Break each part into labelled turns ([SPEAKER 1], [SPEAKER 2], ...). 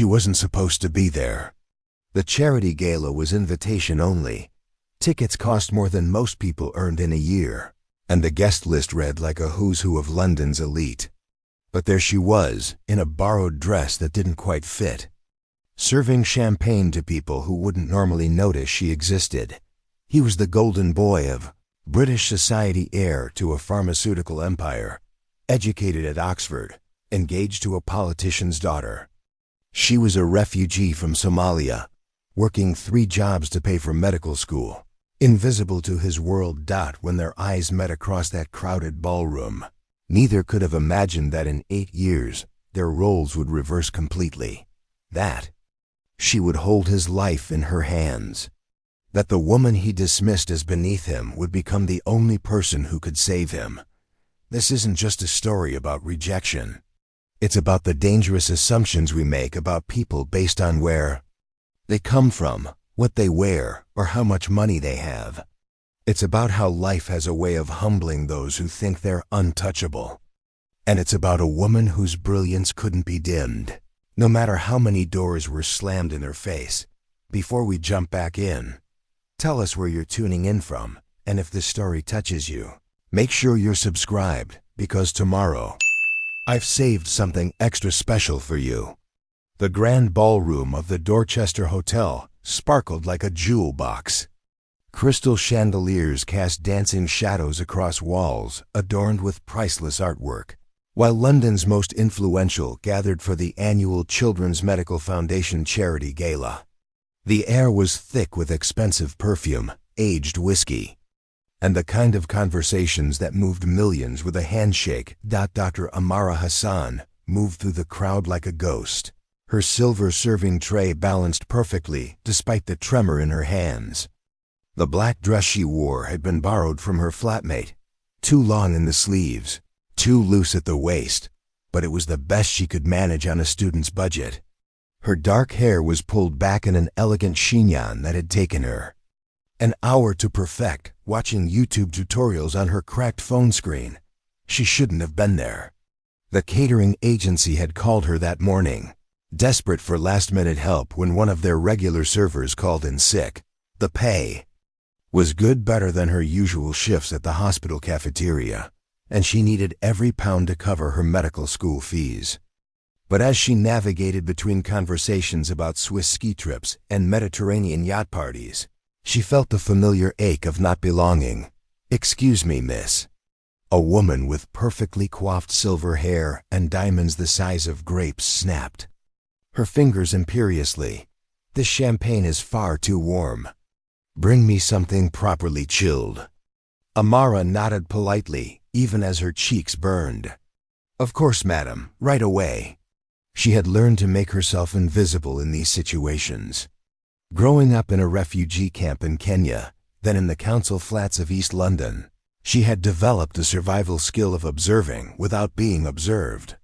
[SPEAKER 1] she wasn't supposed to be there. The charity gala was invitation only. Tickets cost more than most people earned in a year, and the guest list read like a who's who of London's elite. But there she was, in a borrowed dress that didn't quite fit, serving champagne to people who wouldn't normally notice she existed. He was the golden boy of British society, heir to a pharmaceutical empire, educated at Oxford, engaged to a politician's daughter. She was a refugee from Somalia, working 3 jobs to pay for medical school, invisible to his world. When their eyes met across that crowded ballroom, neither could have imagined that in 8 years their roles would reverse completely. That she would hold his life in her hands. That the woman he dismissed as beneath him would become the only person who could save him. This isn't just a story about rejection. It's about the dangerous assumptions we make about people based on where they come from, what they wear, or how much money they have. It's about how life has a way of humbling those who think they're untouchable. And it's about a woman whose brilliance couldn't be dimmed, no matter how many doors were slammed in her face. Before we jump back in, tell us where you're tuning in from, and if this story touches you, make sure you're subscribed, because tomorrow, I've saved something extra special for you. The grand ballroom of the Dorchester Hotel sparkled like a jewel box. Crystal chandeliers cast dancing shadows across walls adorned with priceless artwork, while London's most influential gathered for the annual Children's Medical Foundation charity gala. The air was thick with expensive perfume, aged whiskey, and the kind of conversations that moved millions with a handshake. Dr. Amara Hassan moved through the crowd like a ghost, her silver serving tray balanced perfectly despite the tremor in her hands. The black dress she wore had been borrowed from her flatmate, too long in the sleeves, too loose at the waist, but it was the best she could manage on a student's budget. Her dark hair was pulled back in an elegant chignon that had taken her an hour to perfect, watching YouTube tutorials on her cracked phone screen. She shouldn't have been there. The catering agency had called her that morning, desperate for last-minute help when one of their regular servers called in sick. The pay was good, better than her usual shifts at the hospital cafeteria, and she needed every pound to cover her medical school fees. But as she navigated between conversations about Swiss ski trips and Mediterranean yacht parties, she felt the familiar ache of not belonging. "Excuse me, miss." A woman with perfectly coiffed silver hair and diamonds the size of grapes snapped, her fingers imperiously. "This champagne is far too warm. Bring me something properly chilled." Amara nodded politely, even as her cheeks burned. "Of course, madam, right away." She had learned to make herself invisible in these situations. Growing up in a refugee camp in Kenya, then in the council flats of East London, she had developed the survival skill of observing without being observed.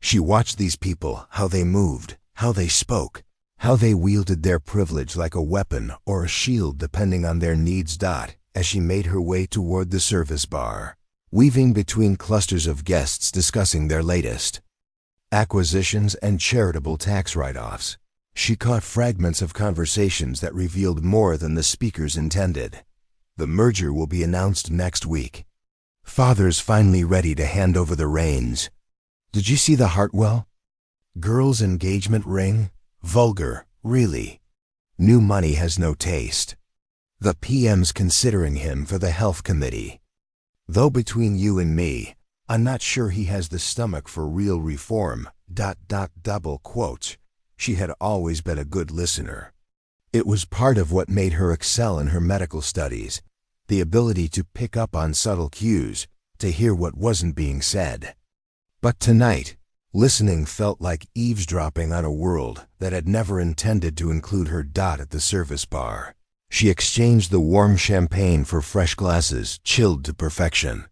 [SPEAKER 1] She watched these people, how they moved, how they spoke, how they wielded their privilege like a weapon or a shield depending on their needs. As she made her way toward the service bar, weaving between clusters of guests discussing their latest acquisitions and charitable tax write-offs, she caught fragments of conversations that revealed more than the speakers intended. The merger will be announced next week. Father's finally ready to hand over the reins. Did you see the Hartwell girl's engagement ring? Vulgar, really. New money has no taste. The PM's considering him for the health committee. Though between you and me, I'm not sure he has the stomach for real reform. Double quotes. She had always been a good listener. It was part of what made her excel in her medical studies, the ability to pick up on subtle cues, to hear what wasn't being said. But tonight, listening felt like eavesdropping on a world that had never intended to include her. At the service bar, she exchanged the warm champagne for fresh glasses, chilled to perfection.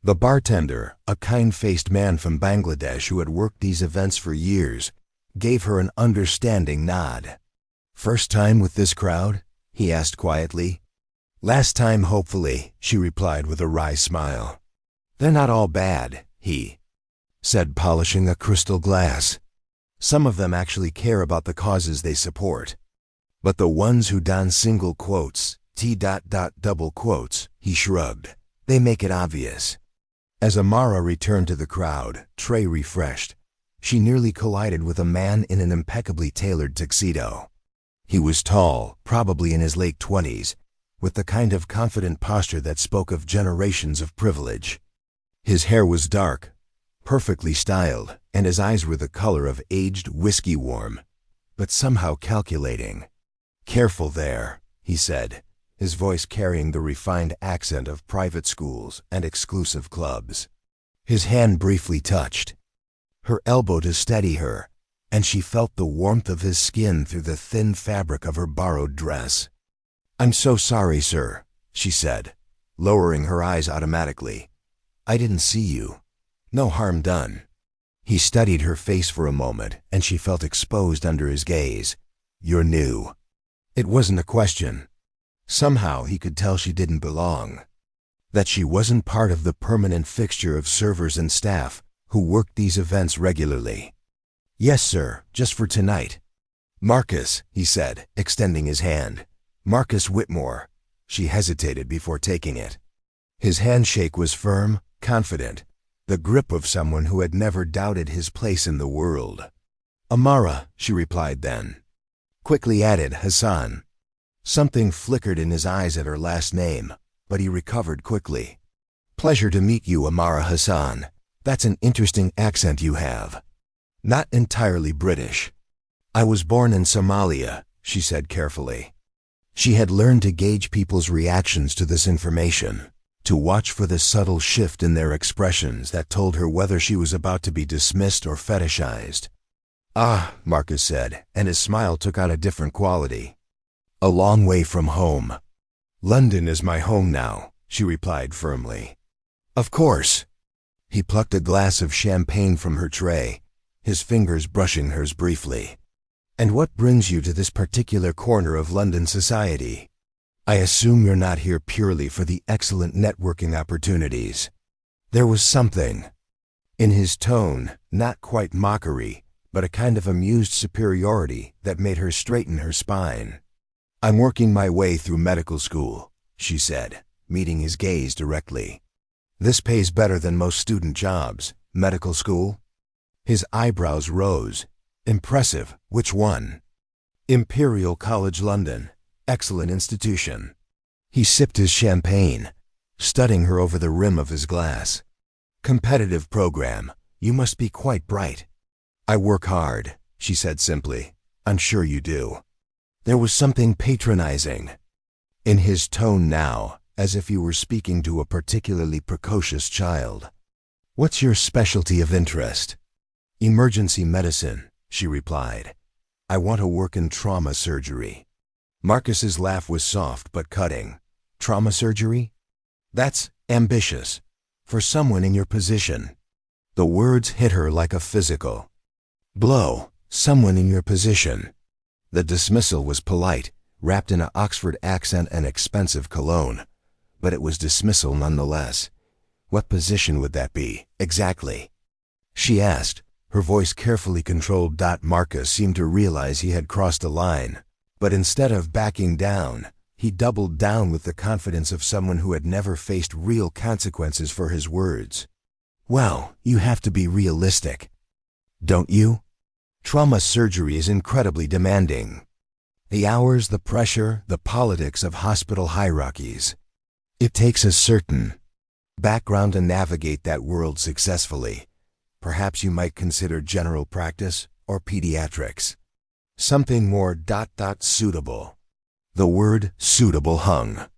[SPEAKER 1] The bartender, a kind-faced man from Bangladesh who had worked these events for years, gave her an understanding nod. "First time with this crowd?" he asked quietly. "Last time, hopefully," she replied with a wry smile. "They're not all bad," he said, polishing a crystal glass. Some of them actually care about the causes they support. But the ones who don single quotes, double quotes, he shrugged, they make it obvious. As Amara returned to the crowd, Trey refreshed, she nearly collided with a man in an impeccably tailored tuxedo. He was tall, probably in his late 20s, with the kind of confident posture that spoke of generations of privilege. His hair was dark, perfectly styled, and his eyes were the color of aged whiskey warm, but somehow calculating. "Careful there," he said, his voice carrying the refined accent of private schools and exclusive clubs. His hand briefly touched her elbow to steady her, and she felt the warmth of his skin through the thin fabric of her borrowed dress. "I'm so sorry, sir," she said, lowering her eyes automatically. "I didn't see you. No harm done." He studied her face for a moment, and she felt exposed under his gaze. "You're new." It wasn't a question. Somehow he could tell she didn't belong, that she wasn't part of the permanent fixture of servers and staff who worked these events regularly. "Yes, sir, just for tonight." "Marcus," he said, extending his hand. "Marcus Whitmore." She hesitated before taking it. His handshake was firm, confident, the grip of someone who had never doubted his place in the world. "Amara," she replied then. Quickly added Hassan. Something flickered in his eyes at her last name, but he recovered quickly. "Pleasure to meet you, Amara Hassan. That's an interesting accent you have." "Not entirely British. I was born in Somalia," she said carefully. She had learned to gauge people's reactions to this information, to watch for the subtle shift in their expressions that told her whether she was about to be dismissed or fetishized. "Ah," Marcus said, and his smile took on a different quality. "A long way from home." "London is my home now," she replied firmly. "Of course." He plucked a glass of champagne from her tray, his fingers brushing hers briefly. "And what brings you to this particular corner of London society? I assume you're not here purely for the excellent networking opportunities." There was something in his tone, not quite mockery, but a kind of amused superiority that made her straighten her spine. "I'm working my way through medical school," she said, meeting his gaze directly. "This pays better than most student jobs. Medical school?" His eyebrows rose. "Impressive. Which one?" "Imperial College London. Excellent institution." He sipped his champagne, studying her over the rim of his glass. "Competitive program. You must be quite bright." "I work hard," she said simply. "I'm sure you do." There was something patronizing in his tone now, as if he were speaking to a particularly precocious child. "What's your specialty of interest?" "Emergency medicine," she replied. "I want to work in trauma surgery." Marcus's laugh was soft but cutting. "Trauma surgery? That's ambitious. For someone in your position." The words hit her like a physical blow. "Someone in your position." The dismissal was polite, wrapped in an Oxford accent and expensive cologne, but it was dismissal nonetheless. "What position would that be, exactly?" she asked, her voice carefully controlled. Marcus seemed to realize he had crossed a line, but instead of backing down, he doubled down with the confidence of someone who had never faced real consequences for his words. "Well, you have to be realistic, don't you? Trauma surgery is incredibly demanding. The hours, the pressure, the politics of hospital hierarchies. It takes a certain background to navigate that world successfully. Perhaps you might consider general practice or pediatrics. Something more suitable." The word suitable hung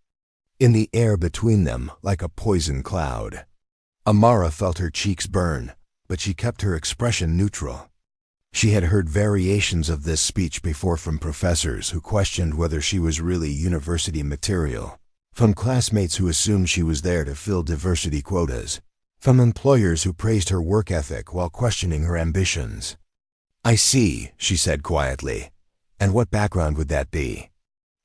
[SPEAKER 1] in the air between them like a poison cloud. Amara felt her cheeks burn, but she kept her expression neutral. She had heard variations of this speech before from professors who questioned whether she was really university material, from classmates who assumed she was there to fill diversity quotas, from employers who praised her work ethic while questioning her ambitions. "I see," she said quietly. "And what background would that be?"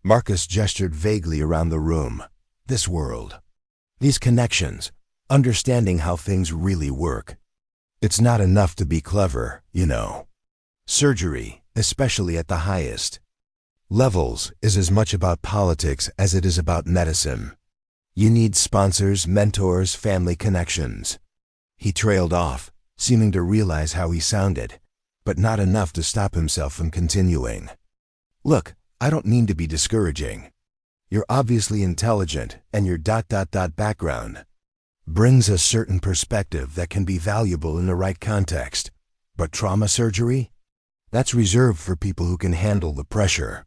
[SPEAKER 1] Marcus gestured vaguely around the room. "This world. These connections. Understanding how things really work. It's not enough to be clever, you know. Surgery, especially at the highest levels, is as much about politics as it is about medicine. You need sponsors, mentors, family connections. He trailed off, seeming to realize how he sounded, but not enough to stop himself from continuing. Look, I don't mean to be discouraging. You're obviously intelligent, and your background brings a certain perspective that can be valuable in the right context. But trauma surgery? That's reserved for people who can handle the pressure,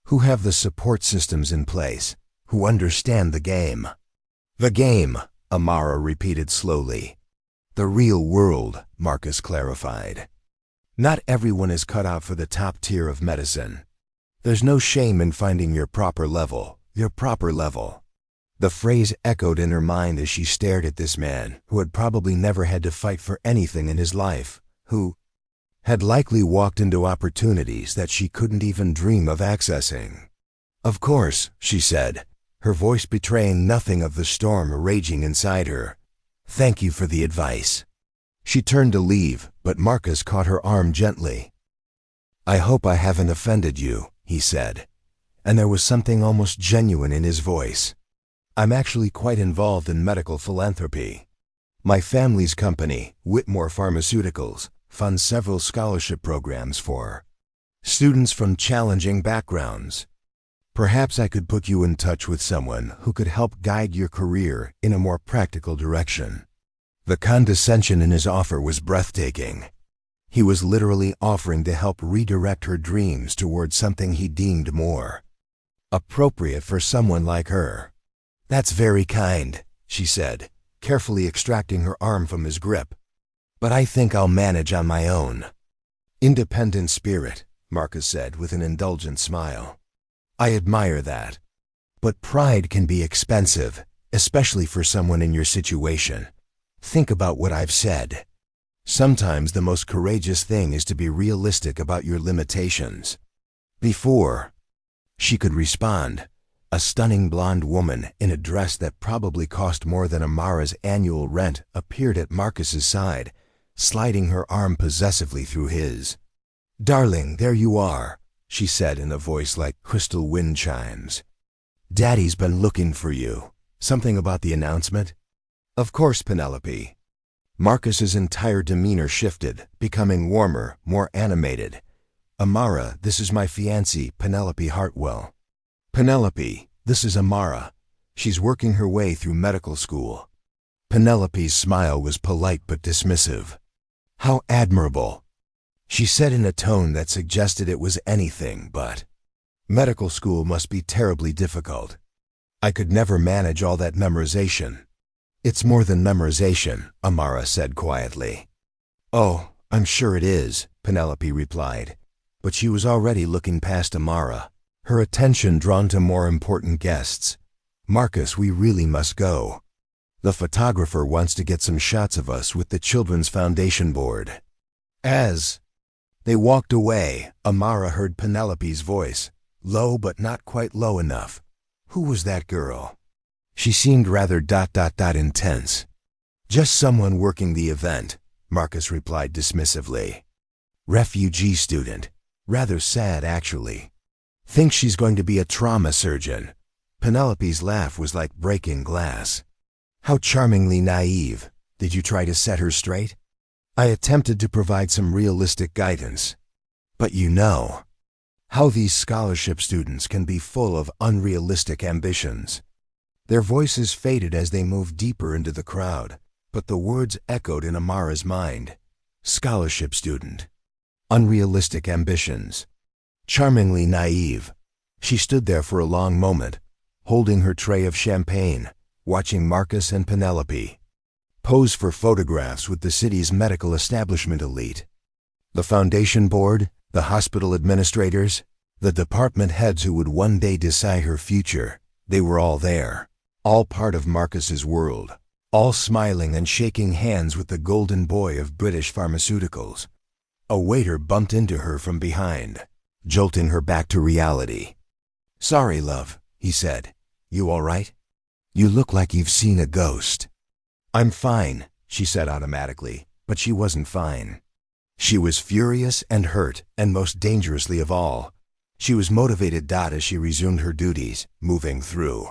[SPEAKER 1] who have the support systems in place, who understand the game. The game, Amara repeated slowly. The real world, Marcus clarified. Not everyone is cut out for the top tier of medicine. There's no shame in finding your proper level, your proper level. The phrase echoed in her mind as she stared at this man who had probably never had to fight for anything in his life, who had likely walked into opportunities that she couldn't even dream of accessing. Of course, she said, her voice betraying nothing of the storm raging inside her. Thank you for the advice. She turned to leave, but Marcus caught her arm gently. I hope I haven't offended you, he said, and there was something almost genuine in his voice. I'm actually quite involved in medical philanthropy. My family's company, Whitmore Pharmaceuticals, funds several scholarship programs for students from challenging backgrounds. Perhaps I could put you in touch with someone who could help guide your career in a more practical direction. The condescension in his offer was breathtaking. He was literally offering to help redirect her dreams towards something he deemed more appropriate for someone like her. That's very kind, she said, carefully extracting her arm from his grip. But I think I'll manage on my own. Independent spirit, Marcus said with an indulgent smile. I admire that. But pride can be expensive, especially for someone in your situation. Think about what I've said. Sometimes the most courageous thing is to be realistic about your limitations. Before she could respond, a stunning blonde woman in a dress that probably cost more than Amara's annual rent appeared at Marcus's side, sliding her arm possessively through his. Darling, there you are, she said in a voice like crystal wind chimes. Daddy's been looking for you. Something about the announcement? Of course, Penelope. Marcus's entire demeanor shifted, becoming warmer, more animated. Amara, this is my fiancée, Penelope Hartwell. Penelope, this is Amara. She's working her way through medical school. Penelope's smile was polite but dismissive. How admirable, she said in a tone that suggested it was anything but. Medical school must be terribly difficult. I could never manage all that memorization. It's more than memorization, Amara said quietly. Oh, I'm sure it is, Penelope replied, but she was already looking past Amara, her attention drawn to more important guests. Marcus, we really must go. The photographer wants to get some shots of us with the Children's Foundation Board. As they walked away, Amara heard Penelope's voice, low but not quite low enough. Who was that girl? She seemed rather intense. Just someone working the event, Marcus replied dismissively. Refugee student. Rather sad, actually. Thinks she's going to be a trauma surgeon. Penelope's laugh was like breaking glass. How charmingly naive. Did you try to set her straight? I attempted to provide some realistic guidance. But you know how these scholarship students can be full of unrealistic ambitions. Their voices faded as they moved deeper into the crowd, but the words echoed in Amara's mind. Scholarship student. Unrealistic ambitions. Charmingly naive. She stood there for a long moment, holding her tray of champagne, watching Marcus and Penelope pose for photographs with the city's medical establishment elite. The foundation board, the hospital administrators, the department heads who would one day decide her future, they were all there, all part of Marcus's world, all smiling and shaking hands with the golden boy of British pharmaceuticals. A waiter bumped into her from behind, jolting her back to reality. Sorry, love, he said. You all right? You look like you've seen a ghost. I'm fine, she said automatically, but she wasn't fine. She was furious and hurt, and most dangerously of all, she was motivated. As she resumed her duties, moving through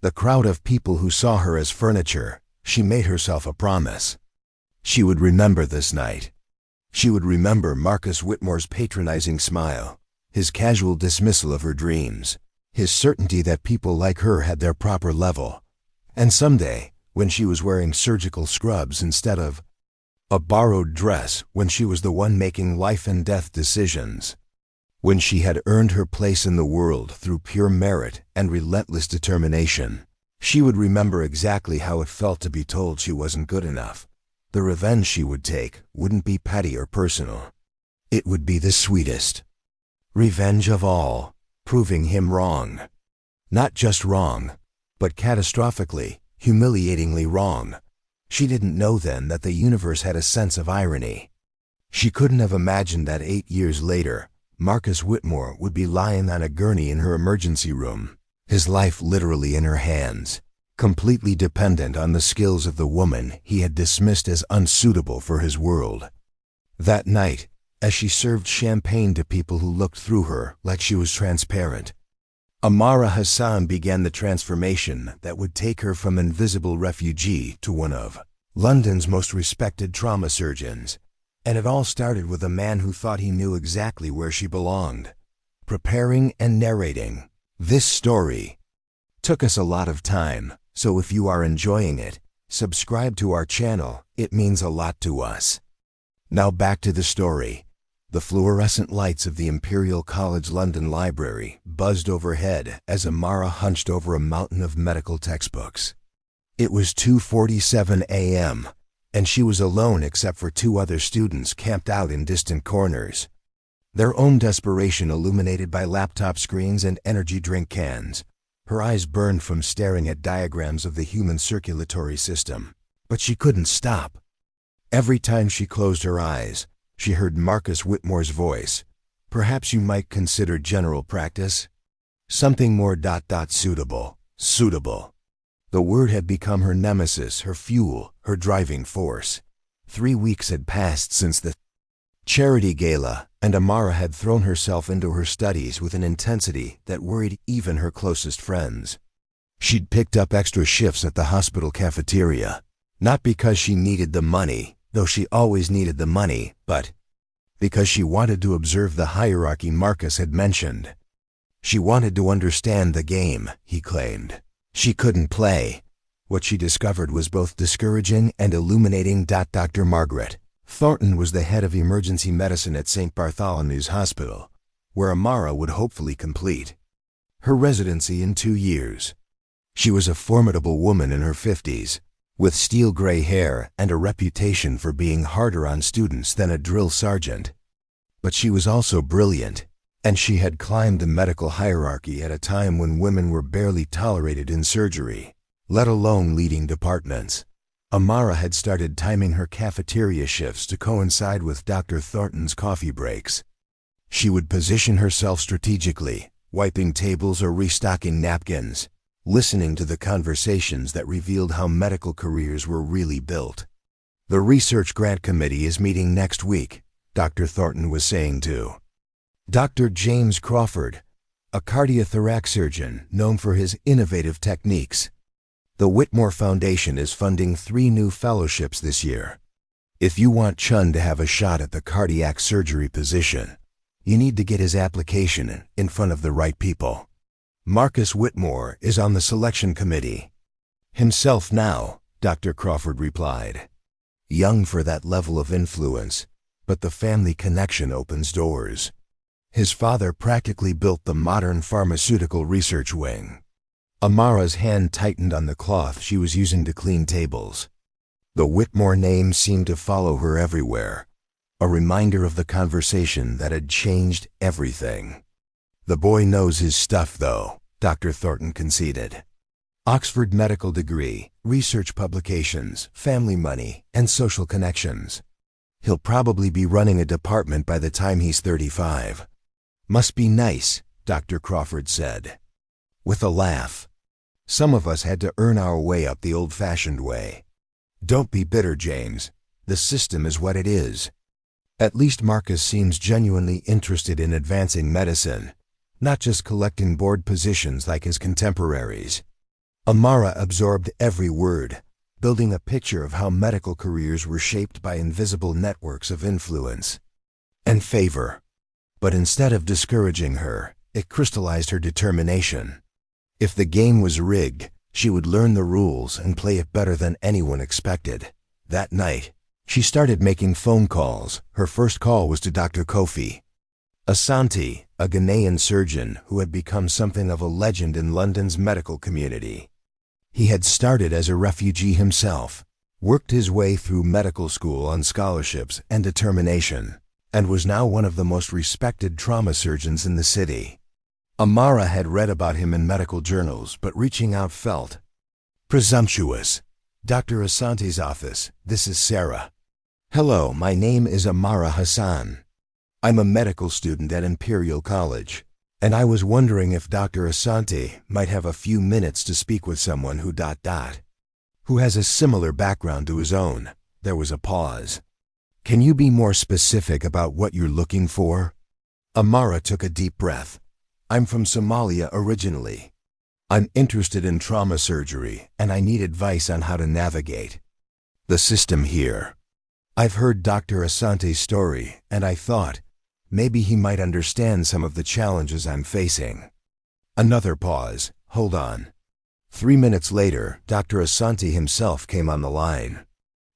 [SPEAKER 1] the crowd of people who saw her as furniture, she made herself a promise. She would remember this night. She would remember Marcus Whitmore's patronizing smile, his casual dismissal of her dreams, his certainty that people like her had their proper level. And someday, when she was wearing surgical scrubs instead of a borrowed dress, when she was the one making life and death decisions, when she had earned her place in the world through pure merit and relentless determination, she would remember exactly how it felt to be told she wasn't good enough. The revenge she would take wouldn't be petty or personal. It would be the sweetest revenge of all, proving him wrong. Not just wrong, but catastrophically, humiliatingly wrong. She didn't know then that the universe had a sense of irony. She couldn't have imagined that 8 years later, Marcus Whitmore would be lying on a gurney in her emergency room, his life literally in her hands, completely dependent on the skills of the woman he had dismissed as unsuitable for his world. That night, as she served champagne to people who looked through her like she was transparent, Amara Hassan began the transformation that would take her from invisible refugee to one of London's most respected trauma surgeons. And it all started with a man who thought he knew exactly where she belonged. Preparing and narrating this story took us a lot of time, so if you are enjoying it, subscribe to our channel. It means a lot to us. Now back to the story. The fluorescent lights of the Imperial College London Library buzzed overhead as Amara hunched over a mountain of medical textbooks. It was 2:47 a.m., and she was alone except for 2 other students camped out in distant corners, their own desperation illuminated by laptop screens and energy drink cans. Her eyes burned from staring at diagrams of the human circulatory system, but she couldn't stop. Every time she closed her eyes, she heard Marcus Whitmore's voice. Perhaps you might consider general practice something more suitable. The word had become her nemesis, her fuel, her driving force. 3 weeks had passed since the charity gala, and Amara had thrown herself into her studies with an intensity that worried even her closest friends. She'd picked up extra shifts at the hospital cafeteria, not because she needed the money, though she always needed the money, but because she wanted to observe the hierarchy Marcus had mentioned. She wanted to understand the game, he claimed. She couldn't play. What she discovered was both discouraging and illuminating. Dr. Margaret Thornton was the head of emergency medicine at St. Bartholomew's Hospital, where Amara would hopefully complete her residency in 2 years. She was a formidable woman in her 50s, with steel gray hair and a reputation for being harder on students than a drill sergeant. But she was also brilliant, and she had climbed the medical hierarchy at a time when women were barely tolerated in surgery, let alone leading departments. Amara had started timing her cafeteria shifts to coincide with Dr. Thornton's coffee breaks. She would position herself strategically, wiping tables or restocking napkins, listening to the conversations that revealed how medical careers were really built. The research grant committee is meeting next week, Dr. Thornton was saying to Dr. James Crawford, a cardiothoracic surgeon known for his innovative techniques. The Whitmore Foundation is funding 3 new fellowships this year. If you want Chun to have a shot at the cardiac surgery position, you need to get his application in front of the right people. Marcus Whitmore is on the selection committee himself now, Dr. Crawford replied. Young for that level of influence, but the family connection opens doors. His father practically built the modern pharmaceutical research wing. Amara's hand tightened on the cloth she was using to clean tables. The Whitmore name seemed to follow her everywhere, a reminder of the conversation that had changed everything. The boy knows his stuff, though, Dr. Thornton conceded. Oxford medical degree, research publications, family money, and social connections. He'll probably be running a department by the time he's 35. Must be nice, Dr. Crawford said, with a laugh. Some of us had to earn our way up the old-fashioned way. Don't be bitter, James. The system is what it is. At least Marcus seems genuinely interested in advancing medicine, not just collecting board positions like his contemporaries. Amara absorbed every word, building a picture of how medical careers were shaped by invisible networks of influence and favor. But instead of discouraging her, it crystallized her determination. If the game was rigged, she would learn the rules and play it better than anyone expected. That night, she started making phone calls. Her first call was to Dr. Kofi Asante, a Ghanaian surgeon who had become something of a legend in London's medical community. He had started as a refugee himself, worked his way through medical school on scholarships and determination, and was now one of the most respected trauma surgeons in the city. Amara had read about him in medical journals, but reaching out felt presumptuous. Dr. Asante's office, this is Sarah. Hello, my name is Amara Hassan. I'm a medical student at Imperial College, and I was wondering if Dr. Asante might have a few minutes to speak with someone who has a similar background to his own. There was a pause. Can you be more specific about what you're looking for? Amara took a deep breath. I'm from Somalia originally. I'm interested in trauma surgery, and I need advice on how to navigate the system here. I've heard Dr. Asante's story, and I thought, maybe he might understand some of the challenges I'm facing. Another pause. Hold on. 3 minutes later, Dr. Asante himself came on the line.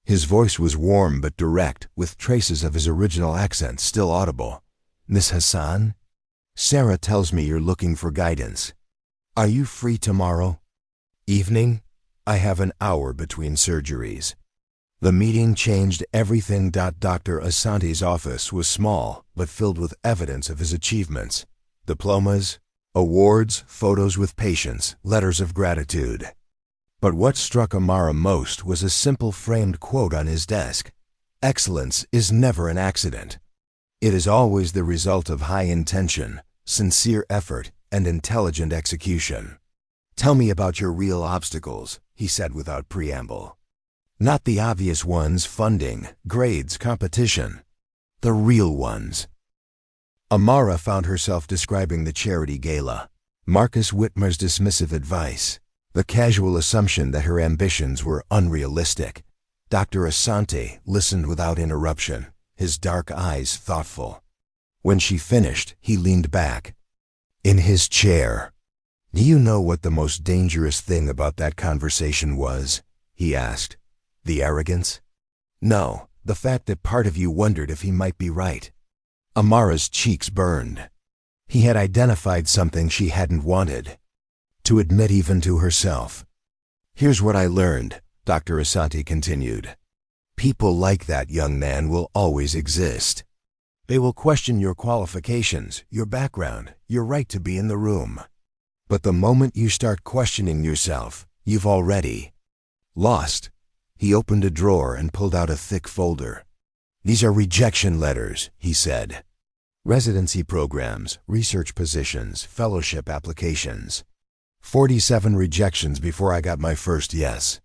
[SPEAKER 1] His voice was warm but direct, with traces of his original accent still audible. Miss Hassan? Sarah tells me you're looking for guidance. Are you free tomorrow evening? I have an hour between surgeries. The meeting changed everything. Dr. Asante's office was small, but filled with evidence of his achievements. Diplomas, awards, photos with patients, letters of gratitude. But what struck Amara most was a simple framed quote on his desk. Excellence is never an accident. It is always the result of high intention, sincere effort, and intelligent execution. Tell me about your real obstacles, he said without preamble. Not the obvious ones, funding, grades, competition. The real ones. Amara found herself describing the charity gala. Marcus Whitmer's dismissive advice. The casual assumption that her ambitions were unrealistic. Dr. Asante listened without interruption, his dark eyes thoughtful. When she finished, he leaned back in his chair. Do you know what the most dangerous thing about that conversation was? He asked. The arrogance? No, the fact that part of you wondered if he might be right. Amara's cheeks burned. He had identified something she hadn't wanted to admit even to herself. Here's what I learned, Dr. Asante continued. People like that, young man, will always exist. They will question your qualifications, your background, your right to be in the room. But the moment you start questioning yourself, you've already lost. He opened a drawer and pulled out a thick folder. These are rejection letters, he said. Residency programs, research positions, fellowship applications. 47 rejections before I got my first yes.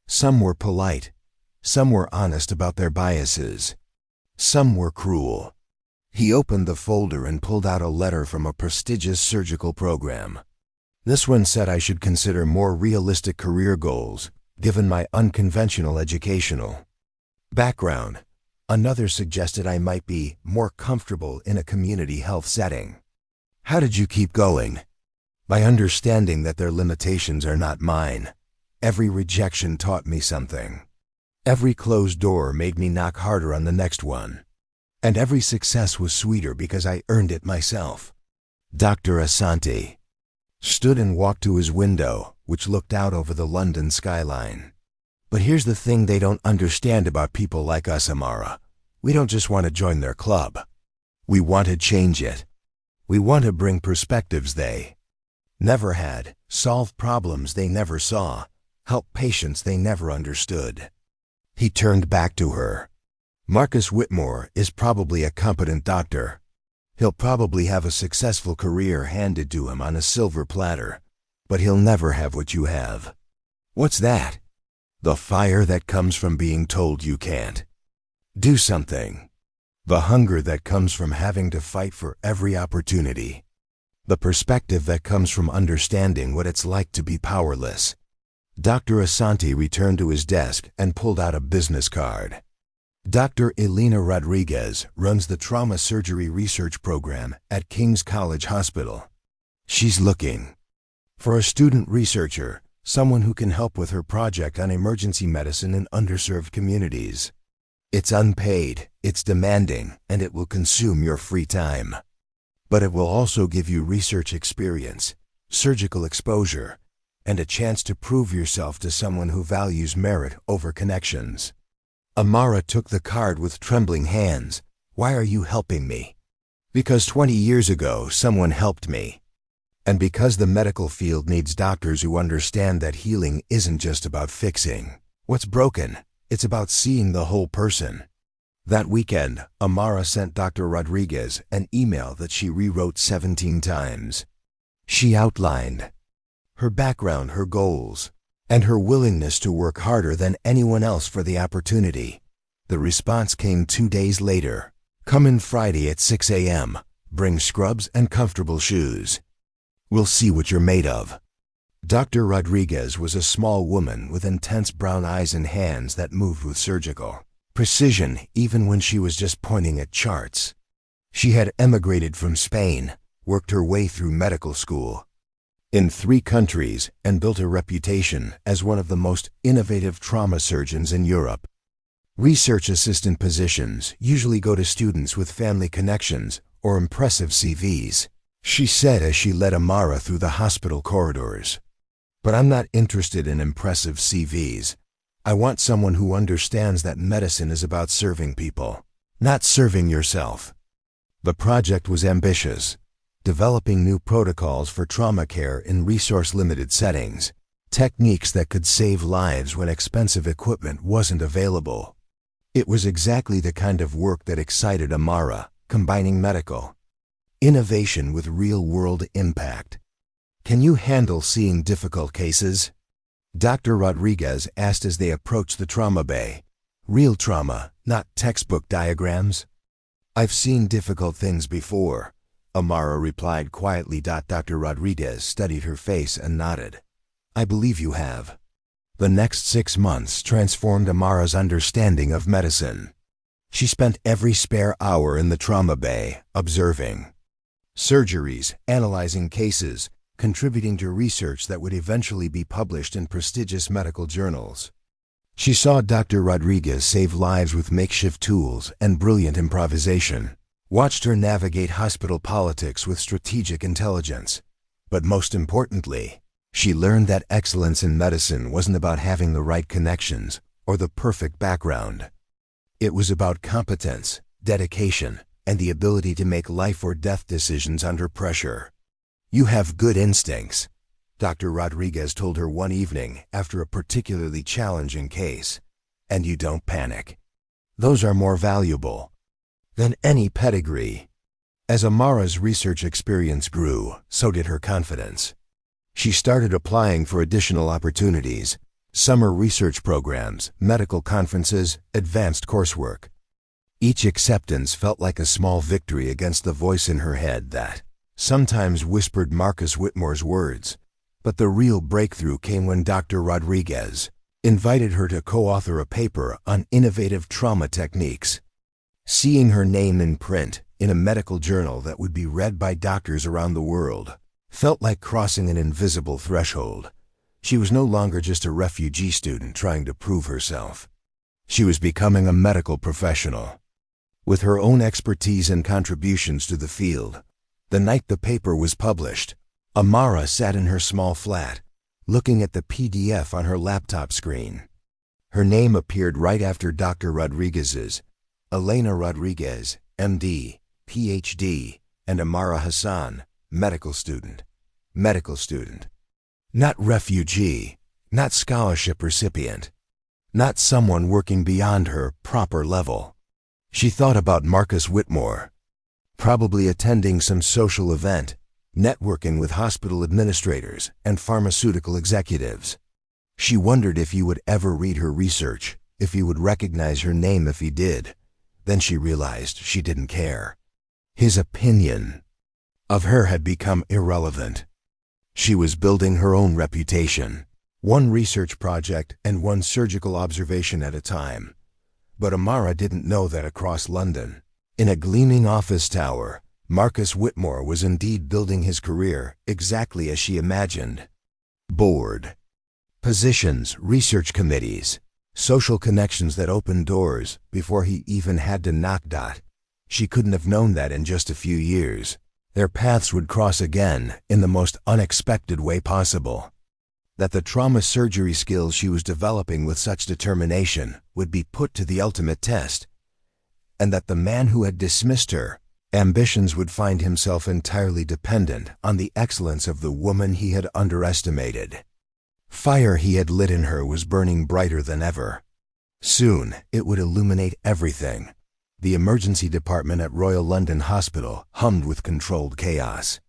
[SPEAKER 1] Some were polite. Some were honest about their biases. Some were cruel. He opened the folder and pulled out a letter from a prestigious surgical program. This one said I should consider more realistic career goals, given my unconventional educational background. Another suggested I might be more comfortable in a community health setting. How did you keep going? By understanding that their limitations are not mine. Every rejection taught me something. Every closed door made me knock harder on the next one. And every success was sweeter because I earned it myself. Dr. Asante stood and walked to his window, which looked out over the London skyline. But here's the thing they don't understand about people like us, Amara. We don't just want to join their club. We want to change it. We want to bring perspectives they never had, solve problems they never saw, help patients they never understood. He turned back to her. Marcus Whitmore is probably a competent doctor. He'll probably have a successful career handed to him on a silver platter, but he'll never have what you have. What's that? The fire that comes from being told you can't do something. The hunger that comes from having to fight for every opportunity. The perspective that comes from understanding what it's like to be powerless. Dr. Asante returned to his desk and pulled out a business card. Dr. Elena Rodriguez runs the Trauma Surgery Research Program at King's College Hospital. She's looking for a student researcher, someone who can help with her project on emergency medicine in underserved communities. It's unpaid, it's demanding, and it will consume your free time. But it will also give you research experience, surgical exposure, and a chance to prove yourself to someone who values merit over connections. Amara took the card with trembling hands. Why are you helping me? Because 20 years ago, someone helped me. And because the medical field needs doctors who understand that healing isn't just about fixing what's broken, it's about seeing the whole person. That weekend, Amara sent Dr. Rodriguez an email that she rewrote 17 times. She outlined her background, her goals, and her willingness to work harder than anyone else for the opportunity. The response came 2 days later. Come in Friday at 6 a.m. Bring scrubs and comfortable shoes. We'll see what you're made of. Dr. Rodriguez was a small woman with intense brown eyes and hands that moved with surgical precision even when she was just pointing at charts. She had emigrated from Spain, worked her way through medical school in 3 countries, and built a reputation as one of the most innovative trauma surgeons in Europe. Research assistant positions usually go to students with family connections or impressive CVs, she said as she led Amara through the hospital corridors. But I'm not interested in impressive CVs. I want someone who understands that medicine is about serving people, not serving yourself. The project was ambitious, developing new protocols for trauma care in resource-limited settings, techniques that could save lives when expensive equipment wasn't available. It was exactly the kind of work that excited Amara, combining medical innovation with real-world impact. Can you handle seeing difficult cases? Dr. Rodriguez asked as they approached the trauma bay. Real trauma, not textbook diagrams. I've seen difficult things before, Amara replied quietly. Dr. Rodriguez studied her face and nodded. I believe you have. The next 6 months transformed Amara's understanding of medicine. She spent every spare hour in the trauma bay, observing surgeries, analyzing cases, contributing to research that would eventually be published in prestigious medical journals. She saw Dr. Rodriguez save lives with makeshift tools and brilliant improvisation, watched her navigate hospital politics with strategic intelligence. But most importantly, she learned that excellence in medicine wasn't about having the right connections or the perfect background. It was about competence, dedication, and the ability to make life or death decisions under pressure. You have good instincts, Dr. Rodriguez told her one evening after a particularly challenging case, and you don't panic. Those are more valuable than any pedigree. As Amara's research experience grew, so did her confidence. She started applying for additional opportunities, summer research programs, medical conferences, advanced coursework. Each acceptance felt like a small victory against the voice in her head that sometimes whispered Marcus Whitmore's words. But the real breakthrough came when Dr. Rodriguez invited her to co-author a paper on innovative trauma techniques. Seeing her name in print in a medical journal that would be read by doctors around the world felt like crossing an invisible threshold. She was no longer just a refugee student trying to prove herself. She was becoming a medical professional with her own expertise and contributions to the field. The night the paper was published, Amara sat in her small flat, looking at the PDF on her laptop screen. Her name appeared right after Dr. Rodriguez's: Elena Rodriguez, MD, PhD, and Amara Hassan, medical student. Medical student. Not refugee, not scholarship recipient, not someone working beyond her proper level. She thought about Marcus Whitmore, probably attending some social event, networking with hospital administrators and pharmaceutical executives. She wondered if he would ever read her research, if he would recognize her name if he did. Then she realized she didn't care. His opinion of her had become irrelevant. She was building her own reputation, one research project and one surgical observation at a time. But Amara didn't know that across London, in a gleaming office tower, Marcus Whitmore was indeed building his career exactly as she imagined. Board positions, research committees, social connections that opened doors before he even had to knock. She couldn't have known that in just a few years. Their paths would cross again in the most unexpected way possible. That the trauma surgery skills she was developing with such determination would be put to the ultimate test. And that the man who had dismissed her ambitions would find himself entirely dependent on the excellence of the woman he had underestimated. Fire he had lit in her was burning brighter than ever. Soon it would illuminate everything. The emergency department at Royal London Hospital hummed with controlled chaos.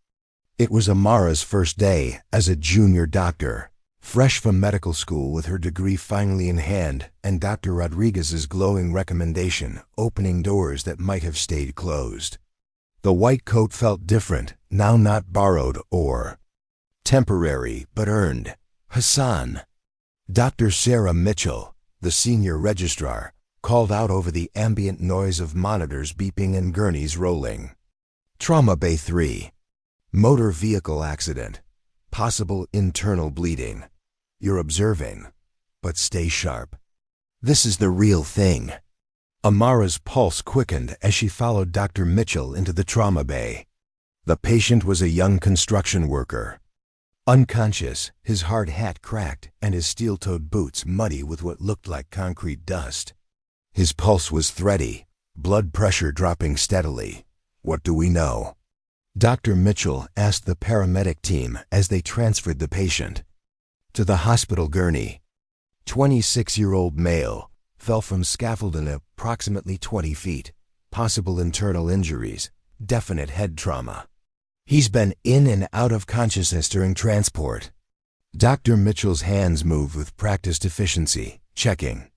[SPEAKER 1] It was Amara's first day as a junior doctor, fresh from medical school with her degree finally in hand and Dr. Rodriguez's glowing recommendation opening doors that might have stayed closed. The white coat felt different, now not borrowed or temporary, but earned. Hassan. Dr. Sarah Mitchell, the senior registrar, called out over the ambient noise of monitors beeping and gurneys rolling. Trauma Bay 3. Motor vehicle accident. Possible internal bleeding. You're observing, but stay sharp. This is the real thing. Amara's pulse quickened as she followed Dr. Mitchell into the trauma bay. The patient was a young construction worker. Unconscious, his hard hat cracked and his steel-toed boots muddy with what looked like concrete dust. His pulse was thready, blood pressure dropping steadily. What do we know? Dr. Mitchell asked the paramedic team as they transferred the patient. To the hospital gurney. 26-year-old male, fell from scaffolding approximately 20 feet. Possible internal injuries, definite head trauma. He's been in and out of consciousness during transport. Dr. Mitchell's hands moved with practiced efficiency, checking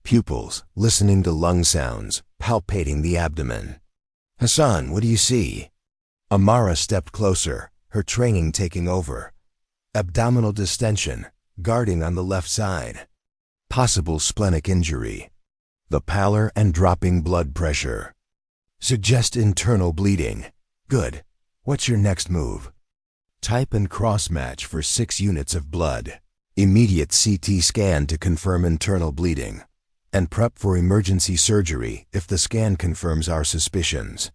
[SPEAKER 1] pupils, listening to lung sounds, palpating the abdomen. Hassan, what do you see? Amara stepped closer, her training taking over. Abdominal distension, guarding on the left side. Possible splenic injury. The pallor and dropping blood pressure suggest internal bleeding. Good. What's your next move? Type and cross-match for 6 units of blood. Immediate CT scan to confirm internal bleeding. And prep for emergency surgery if the scan confirms our suspicions.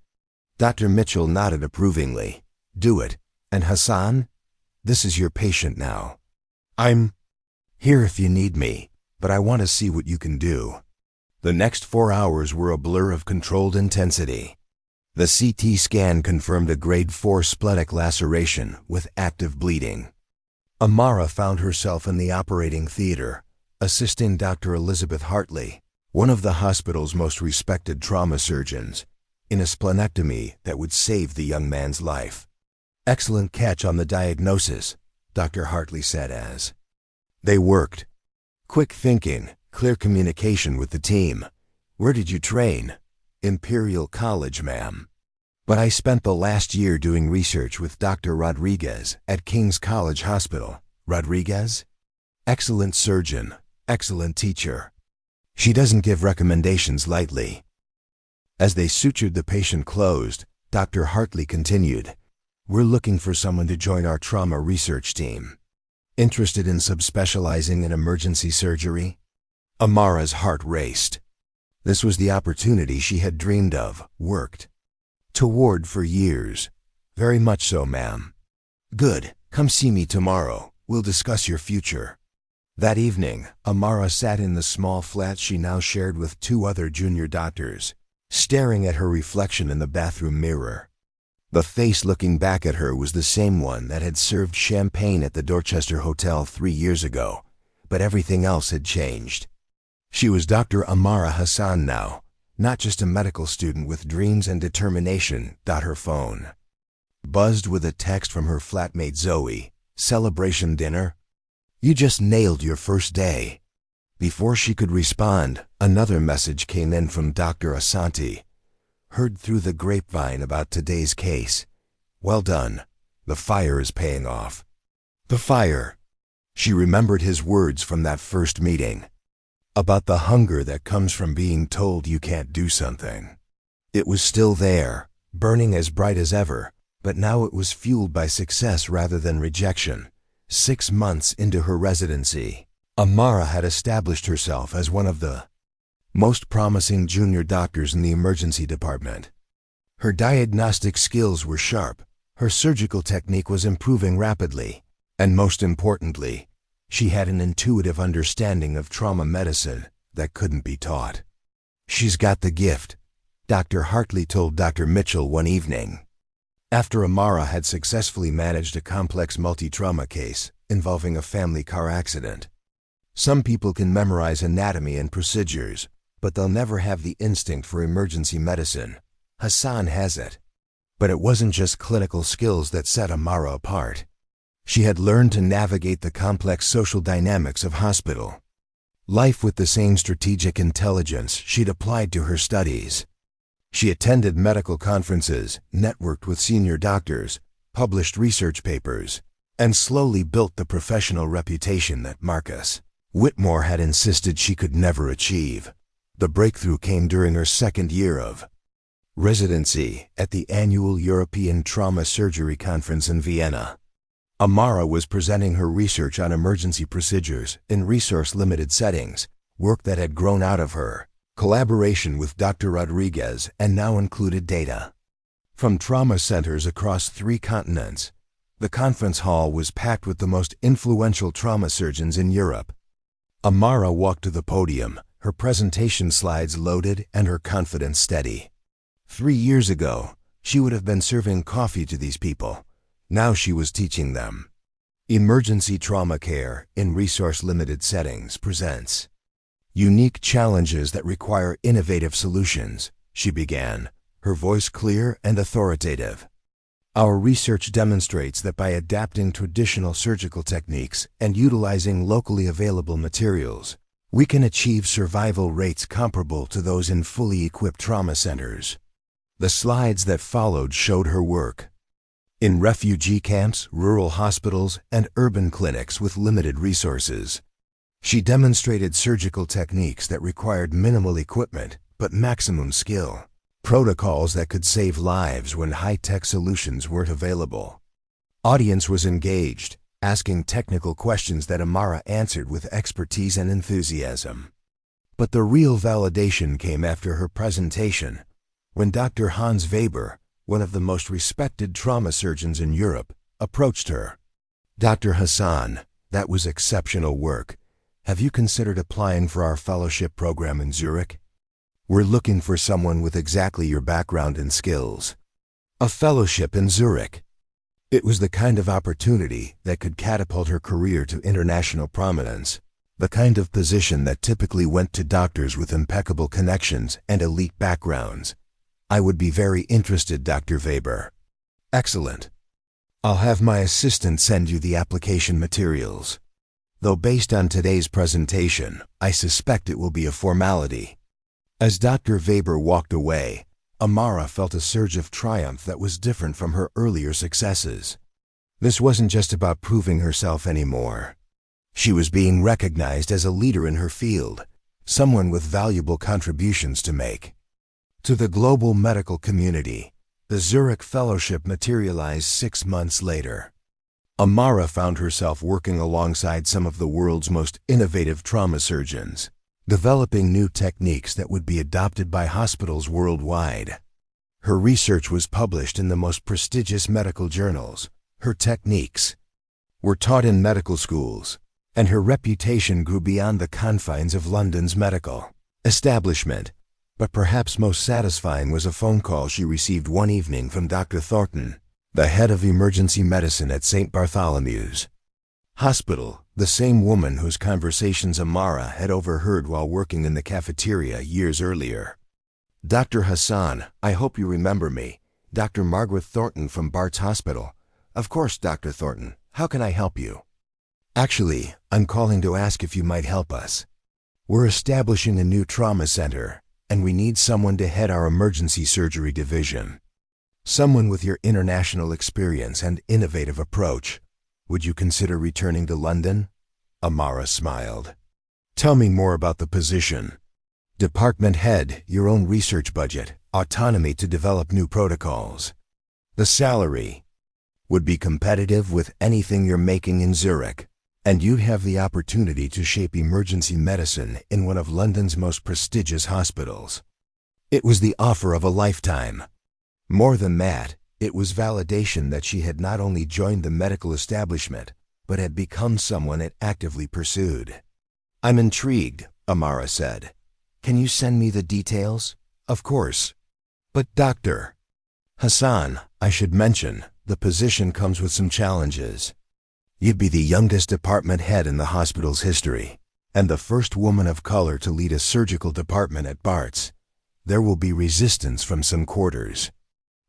[SPEAKER 1] Dr. Mitchell nodded approvingly. Do it. And Hassan? This is your patient now. I'm here if you need me, but I want to see what you can do. The next 4 hours were a blur of controlled intensity. The CT scan confirmed a grade 4 splenic laceration with active bleeding. Amara found herself in the operating theater, assisting Dr. Elizabeth Hartley, one of the hospital's most respected trauma surgeons, in a splenectomy that would save the young man's life. Excellent catch on the diagnosis, Dr. Hartley said as they worked. Quick thinking, clear communication with the team. Where did you train? Imperial College, ma'am. But I spent the last year doing research with Dr. Rodriguez at King's College Hospital. Rodriguez? Excellent surgeon, excellent teacher. She doesn't give recommendations lightly. As they sutured the patient closed, Dr. Hartley continued, We're looking for someone to join our trauma research team. Interested in subspecializing in emergency surgery? Amara's heart raced. This was the opportunity she had dreamed of, worked toward for years. Very much so, ma'am. Good. Come see me tomorrow. We'll discuss your future. That evening, Amara sat in the small flat she now shared with 2 other junior doctors, staring at her reflection in the bathroom mirror. The face looking back at her was the same one that had served champagne at the Dorchester Hotel 3 years ago, but everything else had changed. She was Dr. Amara Hassan now, not just a medical student with dreams and determination. Her phone buzzed with a text from her flatmate Zoe. Celebration dinner? You just nailed your first day. Before she could respond, another message came in from Dr. Asante. Heard through the grapevine about today's case. Well done. The fire is paying off. The fire. She remembered his words from that first meeting. About the hunger that comes from being told you can't do something. It was still there, burning as bright as ever, but now it was fueled by success rather than rejection. 6 months into her residency, Amara had established herself as one of the most promising junior doctors in the emergency department. Her diagnostic skills were sharp, her surgical technique was improving rapidly, and most importantly, she had an intuitive understanding of trauma medicine that couldn't be taught. She's got the gift, Dr. Hartley told Dr. Mitchell one evening. After Amara had successfully managed a complex multi-trauma case involving a family car accident. Some people can memorize anatomy and procedures, but they'll never have the instinct for emergency medicine. Hassan has it. But it wasn't just clinical skills that set Amara apart. She had learned to navigate the complex social dynamics of hospital life with the same strategic intelligence she'd applied to her studies. She attended medical conferences, networked with senior doctors, published research papers, and slowly built the professional reputation that Marcus Whitmore had insisted she could never achieve. The breakthrough came during her second year of residency at the annual European Trauma Surgery Conference in Vienna. Amara was presenting her research on emergency procedures in resource-limited settings, work that had grown out of her collaboration with Dr. Rodriguez and now included data from trauma centers across 3 continents. The conference hall was packed with the most influential trauma surgeons in Europe. Amara walked to the podium, her presentation slides loaded and her confidence steady. 3 years ago, she would have been serving coffee to these people. Now she was teaching them. Emergency Trauma Care in Resource-Limited Settings presents unique challenges that require innovative solutions, she began, her voice clear and authoritative. Our research demonstrates that by adapting traditional surgical techniques and utilizing locally available materials, we can achieve survival rates comparable to those in fully equipped trauma centers. The slides that followed showed her work in refugee camps, rural hospitals, and urban clinics with limited resources. She demonstrated surgical techniques that required minimal equipment but maximum skill, protocols that could save lives when high-tech solutions weren't available. Audience was engaged, asking technical questions that Amara answered with expertise and enthusiasm. But the real validation came after her presentation, when Dr. Hans Weber, one of the most respected trauma surgeons in Europe, approached her. Dr. Hassan, that was exceptional work. Have you considered applying for our fellowship program in Zurich? We're looking for someone with exactly your background and skills. A fellowship in Zurich. It was the kind of opportunity that could catapult her career to international prominence, the kind of position that typically went to doctors with impeccable connections and elite backgrounds. I would be very interested, Dr. Weber. Excellent. I'll have my assistant send you the application materials. Though based on today's presentation, I suspect it will be a formality. As Dr. Weber walked away, Amara felt a surge of triumph that was different from her earlier successes. This wasn't just about proving herself anymore. She was being recognized as a leader in her field, someone with valuable contributions to make. To the global medical community, the Zurich Fellowship materialized 6 months later. Amara found herself working alongside some of the world's most innovative trauma surgeons, developing new techniques that would be adopted by hospitals worldwide. Her research was published in the most prestigious medical journals. Her techniques were taught in medical schools, and her reputation grew beyond the confines of London's medical establishment. But perhaps most satisfying was a phone call she received one evening from Dr. Thornton, the head of emergency medicine at St. Bartholomew's Hospital, the same woman whose conversations Amara had overheard while working in the cafeteria years earlier. Dr. Hassan, I hope you remember me. Dr. Margaret Thornton from Bart's Hospital. Of course, Dr. Thornton. How can I help you? Actually, I'm calling to ask if you might help us. We're establishing a new trauma center, and we need someone to head our emergency surgery division. Someone with your international experience and innovative approach. Would you consider returning to London? Amara smiled. Tell me more about the position. Department head, your own research budget, autonomy to develop new protocols. The salary would be competitive with anything you're making in Zurich, and you'd have the opportunity to shape emergency medicine in one of London's most prestigious hospitals. It was the offer of a lifetime. More than that, it was validation that she had not only joined the medical establishment, but had become someone it actively pursued. I'm intrigued, Amara said. Can you send me the details? Of course. But Dr. Hassan, I should mention, the position comes with some challenges. You'd be the youngest department head in the hospital's history, and the first woman of color to lead a surgical department at Bart's. There will be resistance from some quarters.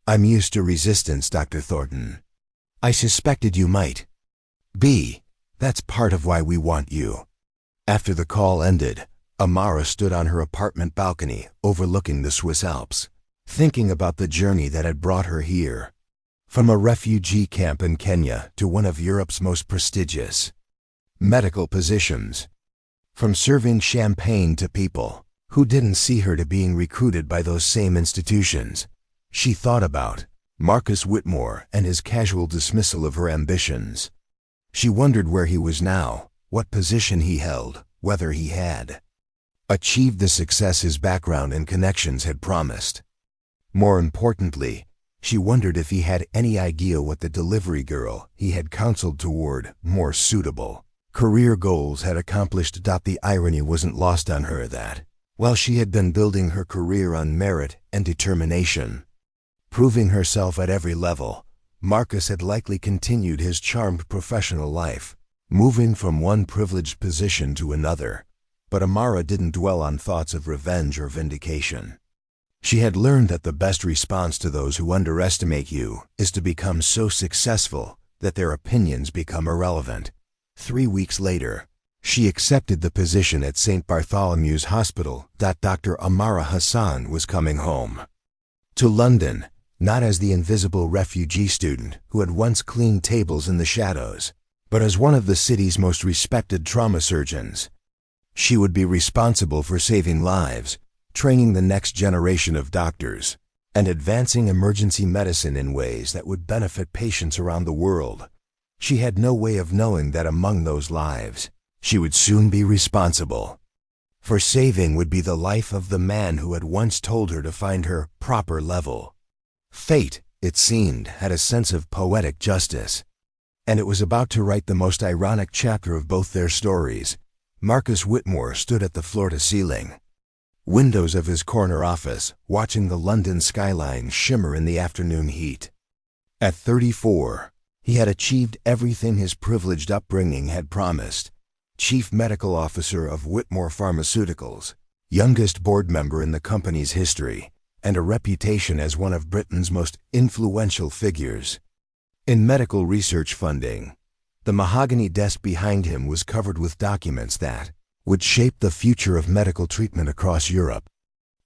[SPEAKER 1] I'm used to resistance, Dr. Thornton. I suspected you might be. That's part of why we want you. After the call ended, Amara stood on her apartment balcony overlooking the Swiss Alps, thinking about the journey that had brought her here. From a refugee camp in Kenya to one of Europe's most prestigious medical positions. From serving champagne to people who didn't see her to being recruited by those same institutions. She thought about Marcus Whitmore and his casual dismissal of her ambitions. She wondered where he was now, what position he held, whether he had achieved the success his background and connections had promised. More importantly, she wondered if he had any idea what the delivery girl he had counseled toward more suitable career goals had accomplished. The irony wasn't lost on her that, while she had been building her career on merit and determination, proving herself at every level, Marcus had likely continued his charmed professional life, moving from one privileged position to another. But Amara didn't dwell on thoughts of revenge or vindication. She had learned that the best response to those who underestimate you is to become so successful that their opinions become irrelevant. 3 weeks later, she accepted the position at St. Bartholomew's Hospital. Dr. Amara Hassan was coming home to London, not as the invisible refugee student who had once cleaned tables in the shadows, but as one of the city's most respected trauma surgeons. She would be responsible for saving lives, training the next generation of doctors, and advancing emergency medicine in ways that would benefit patients around the world. She had no way of knowing that among those lives, she would soon be responsible for saving would be the life of the man who had once told her to find her proper level. Fate, it seemed, had a sense of poetic justice, and it was about to write the most ironic chapter of both their stories. Marcus Whitmore stood at the floor-to-ceiling windows of his corner office, watching the London skyline shimmer in the afternoon heat. At 34, he had achieved everything his privileged upbringing had promised. Chief Medical Officer of Whitmore Pharmaceuticals, youngest board member in the company's history, and a reputation as one of Britain's most influential figures in medical research funding. The mahogany desk behind him was covered with documents that would shape the future of medical treatment across Europe.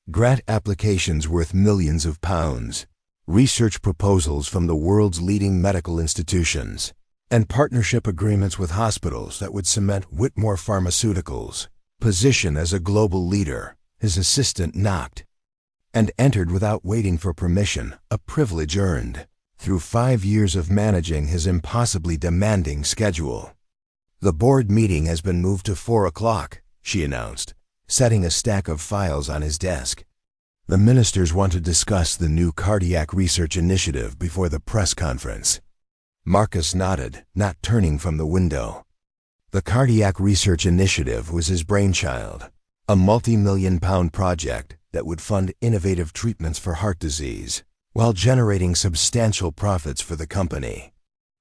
[SPEAKER 1] Grant applications worth millions of pounds, research proposals from the world's leading medical institutions, and partnership agreements with hospitals that would cement Whitmore Pharmaceuticals' position as a global leader. His assistant knocked and entered without waiting for permission, a privilege earned through 5 years of managing his impossibly demanding schedule. The board meeting has been moved to 4 o'clock, she announced, setting a stack of files on his desk. The ministers want to discuss the new cardiac research initiative before the press conference. Marcus nodded, not turning from the window. The cardiac research initiative was his brainchild, a multi-million-pound project that would fund innovative treatments for heart disease, while generating substantial profits for the company.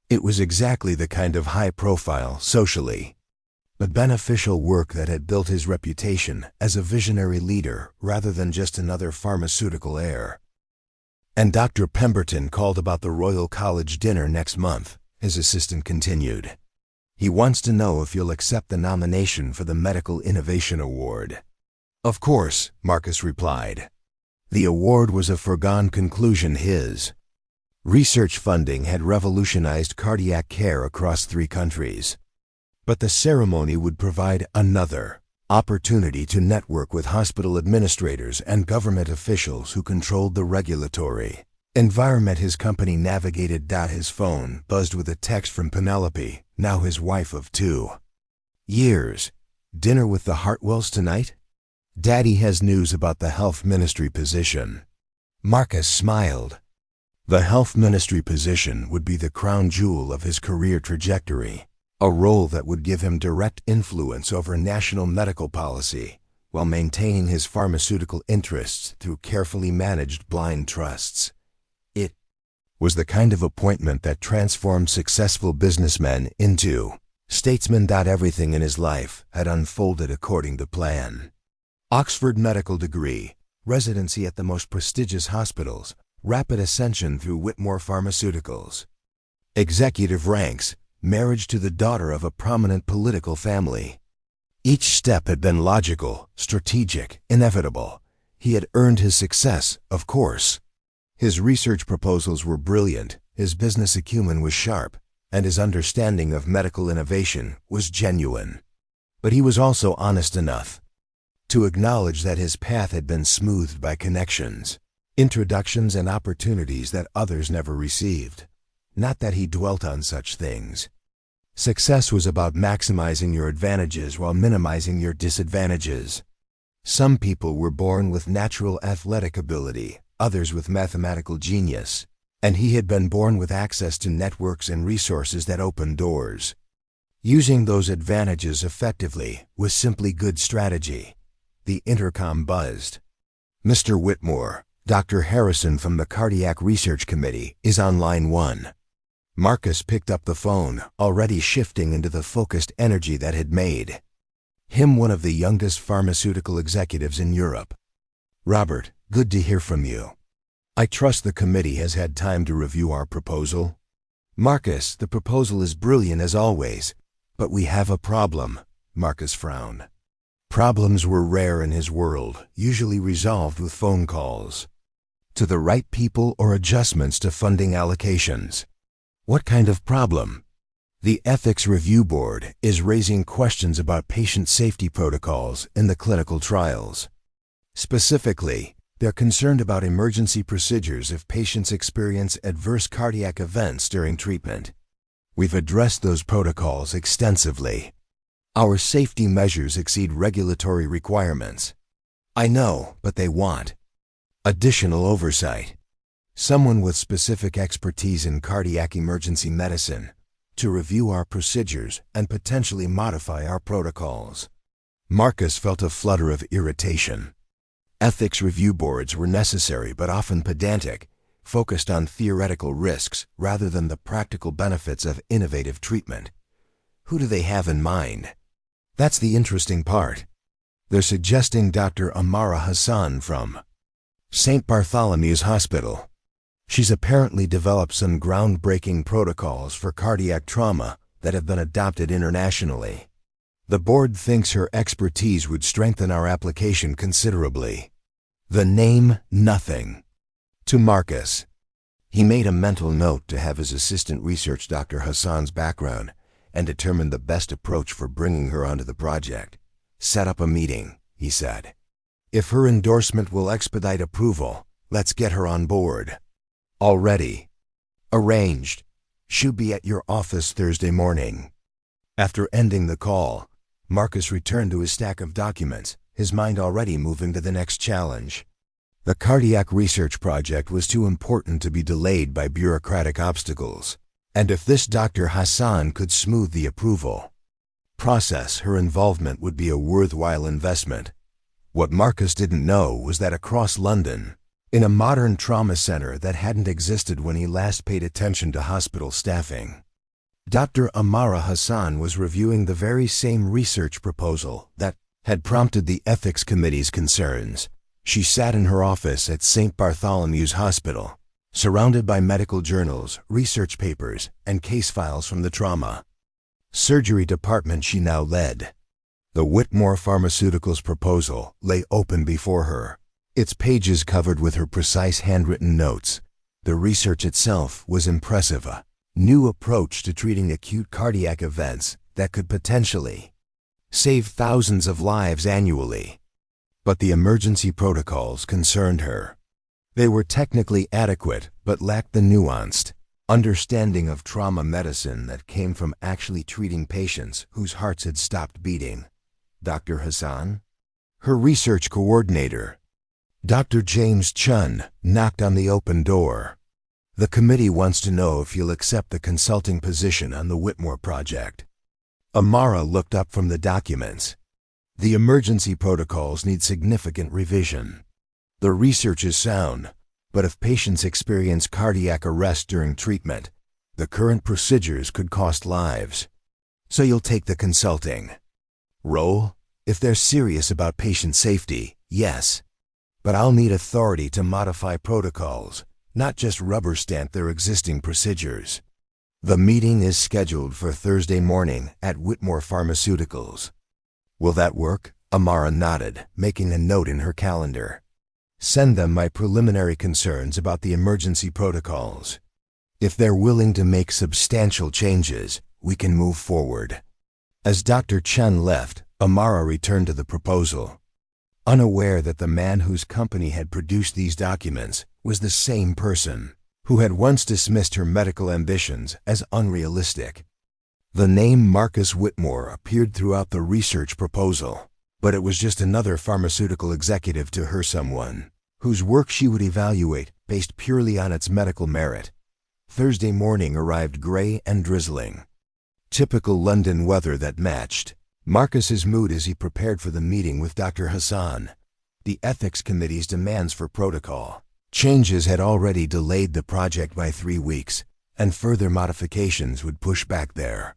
[SPEAKER 1] It was exactly the kind of high-profile, socially but beneficial work that had built his reputation as a visionary leader rather than just another pharmaceutical heir. And Dr. Pemberton called about the Royal College dinner next month, his assistant continued. He wants to know if you'll accept the nomination for the Medical Innovation Award. Of course, Marcus replied. The award was a foregone conclusion. His research funding had revolutionized cardiac care across 3 countries. But the ceremony would provide another opportunity to network with hospital administrators and government officials who controlled the regulatory environment his company navigated. His phone buzzed with a text from Penelope, now his wife of 2 years. Dinner with the Hartwells tonight? Daddy has news about the health ministry position. Marcus smiled. The health ministry position would be the crown jewel of his career trajectory, a role that would give him direct influence over national medical policy while maintaining his pharmaceutical interests through carefully managed blind trusts. It was the kind of appointment that transformed successful businessmen into statesmen. Everything in his life had unfolded according to plan. Oxford medical degree, residency at the most prestigious hospitals, rapid ascension through Whitmore Pharmaceuticals, executive ranks, marriage to the daughter of a prominent political family. Each step had been logical, strategic, inevitable. He had earned his success, of course. His research proposals were brilliant, his business acumen was sharp, and his understanding of medical innovation was genuine. But he was also honest enough to acknowledge that his path had been smoothed by connections, introductions, and opportunities that others never received. Not that he dwelt on such things. Success was about maximizing your advantages while minimizing your disadvantages. Some people were born with natural athletic ability, others with mathematical genius, and he had been born with access to networks and resources that opened doors. Using those advantages effectively was simply good strategy. The intercom buzzed. Mr. Whitmore, Dr. Harrison from the Cardiac Research Committee is on line 1. Marcus picked up the phone, already shifting into the focused energy that had made him one of the youngest pharmaceutical executives in Europe. Robert, good to hear from you. I trust the committee has had time to review our proposal. Marcus, the proposal is brilliant as always, but we have a problem. Marcus frowned. Problems were rare in his world, usually resolved with phone calls to the right people or adjustments to funding allocations. What kind of problem? The Ethics Review Board is raising questions about patient safety protocols in the clinical trials. Specifically, they're concerned about emergency procedures if patients experience adverse cardiac events during treatment. We've addressed those protocols extensively. Our safety measures exceed regulatory requirements. I know, but they want additional oversight. Someone with specific expertise in cardiac emergency medicine to review our procedures and potentially modify our protocols. Marcus felt a flutter of irritation. Ethics review boards were necessary but often pedantic, focused on theoretical risks rather than the practical benefits of innovative treatment. Who do they have in mind? That's the interesting part. They're suggesting Dr. Amara Hassan from St. Bartholomew's Hospital. She's apparently developed some groundbreaking protocols for cardiac trauma that have been adopted internationally. The board thinks her expertise would strengthen our application considerably. The name nothing to Marcus. He made a mental note to have his assistant research Dr. Hassan's background and determine the best approach for bringing her onto the project. Set up a meeting, he said. If her endorsement will expedite approval, let's get her on board. Already. Arranged. She'll be at your office Thursday morning. After ending the call, Marcus returned to his stack of documents, his mind already moving to the next challenge. The cardiac research project was too important to be delayed by bureaucratic obstacles, and if this Dr. Hassan could smooth the approval process, her involvement would be a worthwhile investment. What Marcus didn't know was that across London, in a modern trauma center that hadn't existed when he last paid attention to hospital staffing, Dr. Amara Hassan was reviewing the very same research proposal that had prompted the Ethics Committee's concerns. She sat in her office at St. Bartholomew's Hospital, surrounded by medical journals, research papers, and case files from the trauma surgery department she now led. The Whitmore Pharmaceuticals proposal lay open before her, its pages covered with her precise handwritten notes. The research itself was impressive, a new approach to treating acute cardiac events that could potentially save thousands of lives annually. But the emergency protocols concerned her. They were technically adequate but lacked the nuanced understanding of trauma medicine that came from actually treating patients whose hearts had stopped beating. Dr. Hassan, her research coordinator, Dr. James Chun, knocked on the open door. The committee wants to know if you'll accept the consulting position on the Whitmore project. Amara looked up from the documents. The emergency protocols need significant revision. The research is sound, but if patients experience cardiac arrest during treatment, the current procedures could cost lives. So you'll take the consulting role? If they're serious about patient safety, yes. But I'll need authority to modify protocols, not just rubber stamp their existing procedures. The meeting is scheduled for Thursday morning at Whitmore Pharmaceuticals. Will that work? Amara nodded, making a note in her calendar. Send them my preliminary concerns about the emergency protocols. If they're willing to make substantial changes, we can move forward. As Dr. Chen left, Amara returned to the proposal, unaware that the man whose company had produced these documents was the same person who had once dismissed her medical ambitions as unrealistic. The name Marcus Whitmore appeared throughout the research proposal, but it was just another pharmaceutical executive to her, someone whose work she would evaluate based purely on its medical merit. Thursday morning arrived gray and drizzling. Typical London weather that matched Marcus's mood as he prepared for the meeting with Dr. Hassan. The Ethics Committee's demands for protocol changes had already delayed the project by 3 weeks, and further modifications would push back their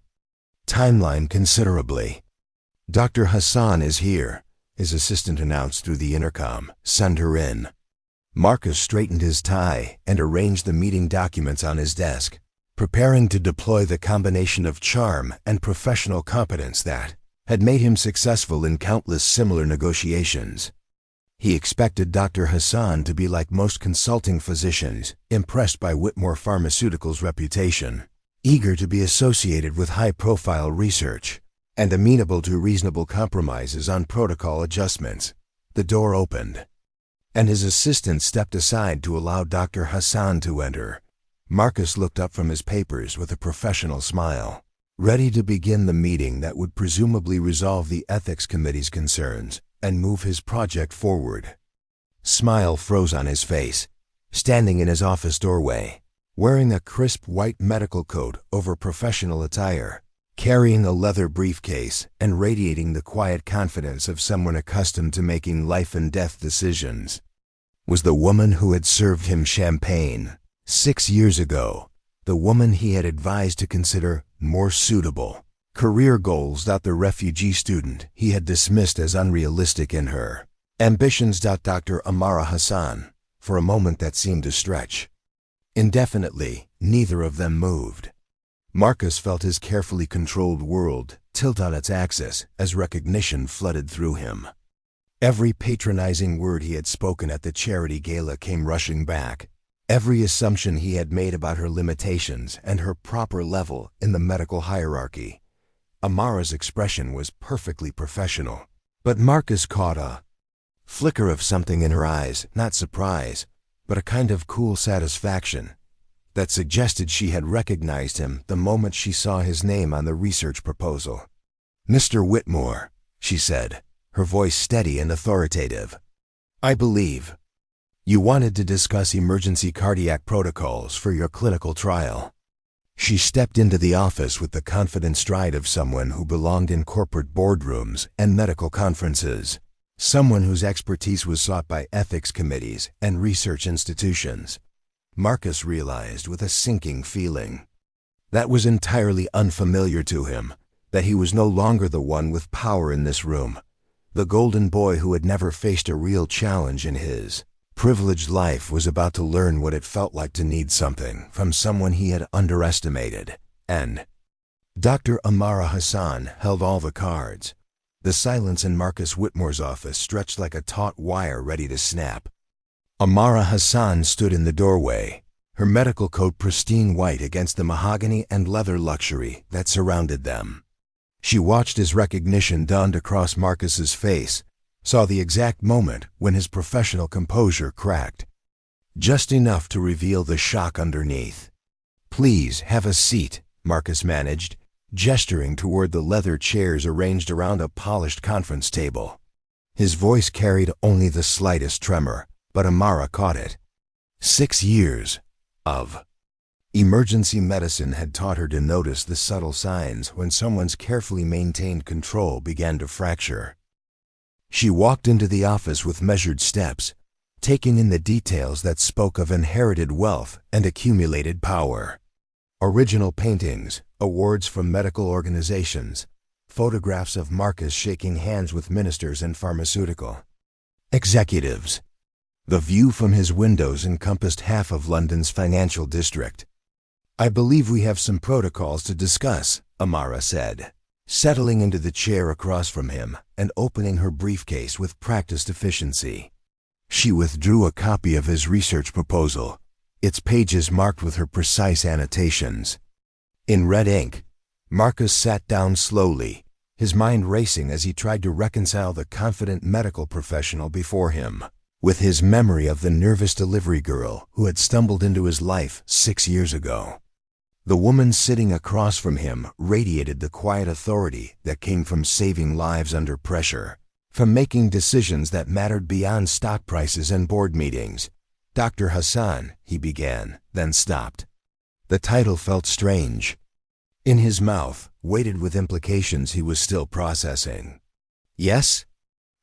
[SPEAKER 1] timeline considerably. Dr. Hassan is here, his assistant announced through the intercom. Send her in. Marcus straightened his tie and arranged the meeting documents on his desk, preparing to deploy the combination of charm and professional competence that had made him successful in countless similar negotiations. He expected Dr. Hassan to be like most consulting physicians, impressed by Whitmore Pharmaceuticals' reputation, eager to be associated with high-profile research, and amenable to reasonable compromises on protocol adjustments. The door opened, and his assistant stepped aside to allow Dr. Hassan to enter. Marcus looked up from his papers with a professional smile, ready to begin the meeting that would presumably resolve the Ethics Committee's concerns and move his project forward. Smile froze on his face, standing in his office doorway, wearing a crisp white medical coat over professional attire, carrying a leather briefcase and radiating the quiet confidence of someone accustomed to making life-and-death decisions, was the woman who had served him champagne 6 years ago, the woman he had advised to consider more suitable career goals. The refugee student he had dismissed as unrealistic in her ambitions. Dr. Amara Hassan. For a moment that seemed to stretch indefinitely, neither of them moved. Marcus felt his carefully controlled world tilt on its axis as recognition flooded through him. Every patronizing word he had spoken at the charity gala came rushing back. Every assumption he had made about her limitations and her proper level in the medical hierarchy. Amara's expression was perfectly professional, but Marcus caught a flicker of something in her eyes, not surprise, but a kind of cool satisfaction that suggested she had recognized him the moment she saw his name on the research proposal. "Mr. Whitmore," she said, her voice steady and authoritative. "I believe you wanted to discuss emergency cardiac protocols for your clinical trial." She stepped into the office with the confident stride of someone who belonged in corporate boardrooms and medical conferences, someone whose expertise was sought by ethics committees and research institutions. Marcus realized with a sinking feeling that was entirely unfamiliar to him, that he was no longer the one with power in this room, the golden boy who had never faced a real challenge in his privileged life was about to learn what it felt like to need something from someone he had underestimated and Dr. Amara Hassan held all the cards. The silence in Marcus Whitmore's office stretched like a taut wire ready to snap. Amara Hassan stood in the doorway, her medical coat pristine white against the mahogany and leather luxury that surrounded them. She watched as recognition dawned across Marcus's face, saw the exact moment when his professional composure cracked, just enough to reveal the shock underneath. "Please have a seat," Marcus managed, gesturing toward the leather chairs arranged around a polished conference table. His voice carried only the slightest tremor, but Amara caught it. 6 years of emergency medicine had taught her to notice the subtle signs when someone's carefully maintained control began to fracture. She walked into the office with measured steps, taking in the details that spoke of inherited wealth and accumulated power. Original paintings, awards from medical organizations, photographs of Marcus shaking hands with ministers and pharmaceutical executives. The view from his windows encompassed half of London's financial district. "I believe we have some protocols to discuss," Amara said, settling into the chair across from him and opening her briefcase with practiced efficiency. She withdrew a copy of his research proposal, its pages marked with her precise annotations. In red ink, Marcus sat down slowly, his mind racing as he tried to reconcile the confident medical professional before him with his memory of the nervous delivery girl who had stumbled into his life 6 years ago. The woman sitting across from him radiated the quiet authority that came from saving lives under pressure, from making decisions that mattered beyond stock prices and board meetings. "Dr. Hassan," he began, then stopped. The title felt strange. In his mouth, weighted with implications he was still processing. "Yes?"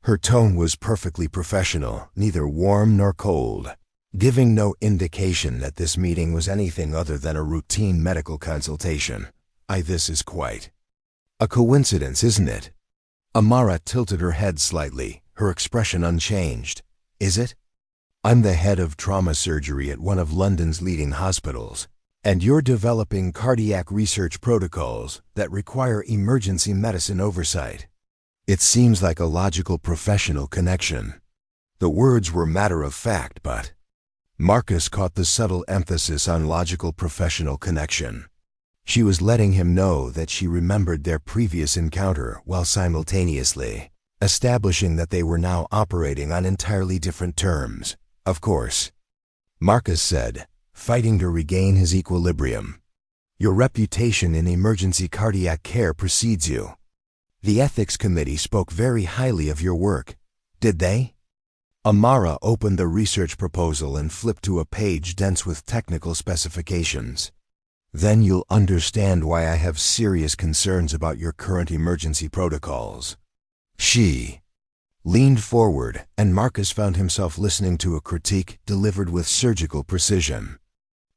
[SPEAKER 1] Her tone was perfectly professional, neither warm nor cold, giving no indication that this meeting was anything other than a routine medical consultation. This is quite a coincidence, isn't it?" Amara tilted her head slightly, her expression unchanged. "Is it? I'm the head of trauma surgery at one of London's leading hospitals, and you're developing cardiac research protocols that require emergency medicine oversight. It seems like a logical professional connection." The words were matter of fact, but Marcus caught the subtle emphasis on logical professional connection. She was letting him know that she remembered their previous encounter while simultaneously establishing that they were now operating on entirely different terms. "Of course," Marcus said, fighting to regain his equilibrium. "Your reputation in emergency cardiac care precedes you. The ethics committee spoke very highly of your work, did they?" Amara opened the research proposal and flipped to a page dense with technical specifications. "Then you'll understand why I have serious concerns about your current emergency protocols." She leaned forward, and Marcus found himself listening to a critique delivered with surgical precision.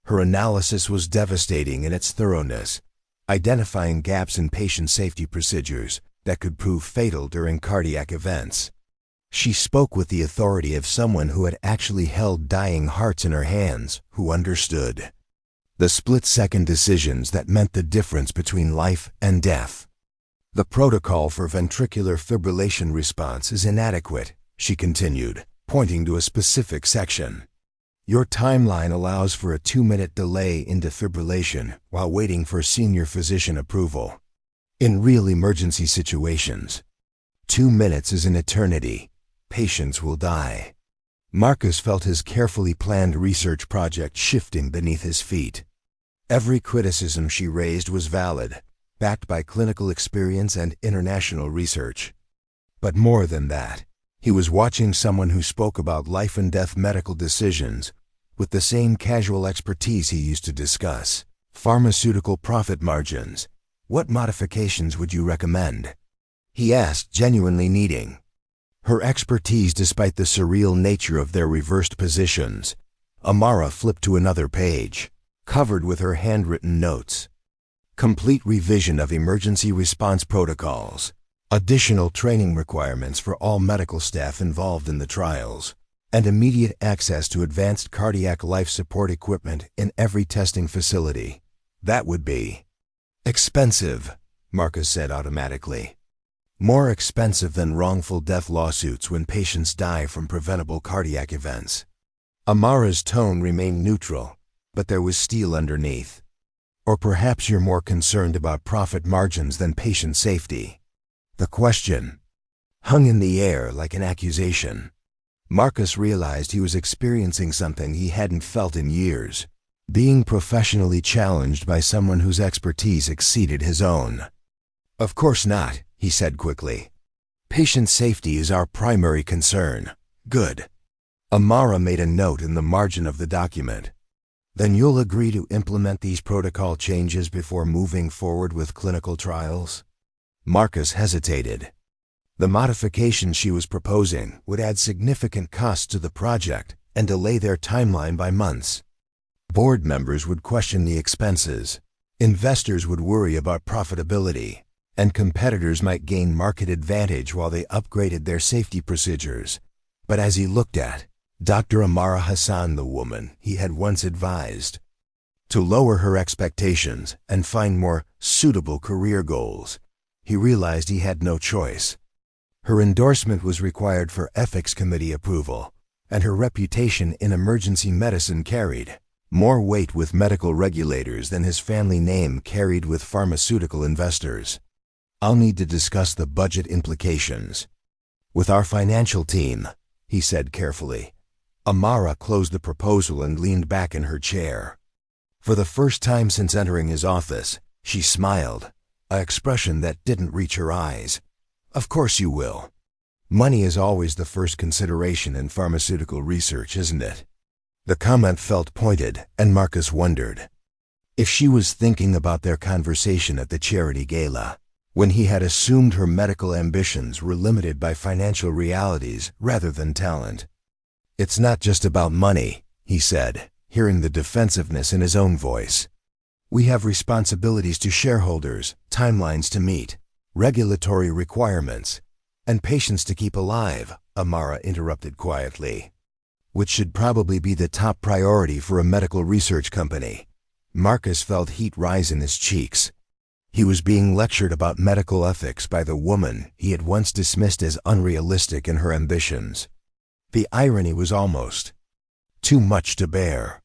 [SPEAKER 1] Her analysis was devastating in its thoroughness, identifying gaps in patient safety procedures that could prove fatal during cardiac events. She spoke with the authority of someone who had actually held dying hearts in her hands, who understood the split-second decisions that meant the difference between life and death. "The protocol for ventricular fibrillation response is inadequate," she continued, pointing to a specific section. "Your timeline allows for a 2-minute delay in defibrillation while waiting for senior physician approval. In real emergency situations, 2 minutes is an eternity. Patients will die." Marcus felt his carefully planned research project shifting beneath his feet. Every criticism she raised was valid, backed by clinical experience and international research. But more than that, he was watching someone who spoke about life-and-death medical decisions with the same casual expertise he used to discuss. "Pharmaceutical profit margins. What modifications would you recommend?" he asked, genuinely needing her expertise despite the surreal nature of their reversed positions. Amara flipped to another page, covered with her handwritten notes. "Complete revision of emergency response protocols, additional training requirements for all medical staff involved in the trials, and immediate access to advanced cardiac life support equipment in every testing facility." That would be Expensive, Marcus said automatically. More expensive than wrongful death lawsuits when patients die from preventable cardiac events. Amara's tone remained neutral, but there was steel underneath. Or perhaps you're more concerned about profit margins than patient safety. The question hung in the air like an accusation. Marcus realized he was experiencing something he hadn't felt in years, being professionally challenged by someone whose expertise exceeded his own. Of course not, he said quickly. Patient safety is our primary concern. Good. Amara made a note in the margin of the document. Then you'll agree to implement these protocol changes before moving forward with clinical trials? Marcus hesitated. The modifications she was proposing would add significant costs to the project and delay their timeline by months. Board members would question the expenses, investors would worry about profitability, and competitors might gain market advantage while they upgraded their safety procedures. But as he looked at Dr. Amara Hassan, the woman he had once advised, to lower her expectations and find more suitable career goals, he realized he had no choice. Her endorsement was required for ethics committee approval, and her reputation in emergency medicine carried more weight with medical regulators than his family name carried with pharmaceutical investors. I'll need to discuss the budget implications with our financial team, he said carefully. Amara closed the proposal and leaned back in her chair. For the first time since entering his office, she smiled, an expression that didn't reach her eyes. Of course you will. Money is always the first consideration in pharmaceutical research, isn't it? The comment felt pointed, and Marcus wondered if she was thinking about their conversation at the charity gala, when he had assumed her medical ambitions were limited by financial realities rather than talent. It's not just about money, he said, hearing the defensiveness in his own voice. We have responsibilities to shareholders, timelines to meet, regulatory requirements, and patients to keep alive, Amara interrupted quietly. Which should probably be the top priority for a medical research company. Marcus felt heat rise in his cheeks. He was being lectured about medical ethics by the woman he had once dismissed as unrealistic in her ambitions. The irony was almost too much to bear.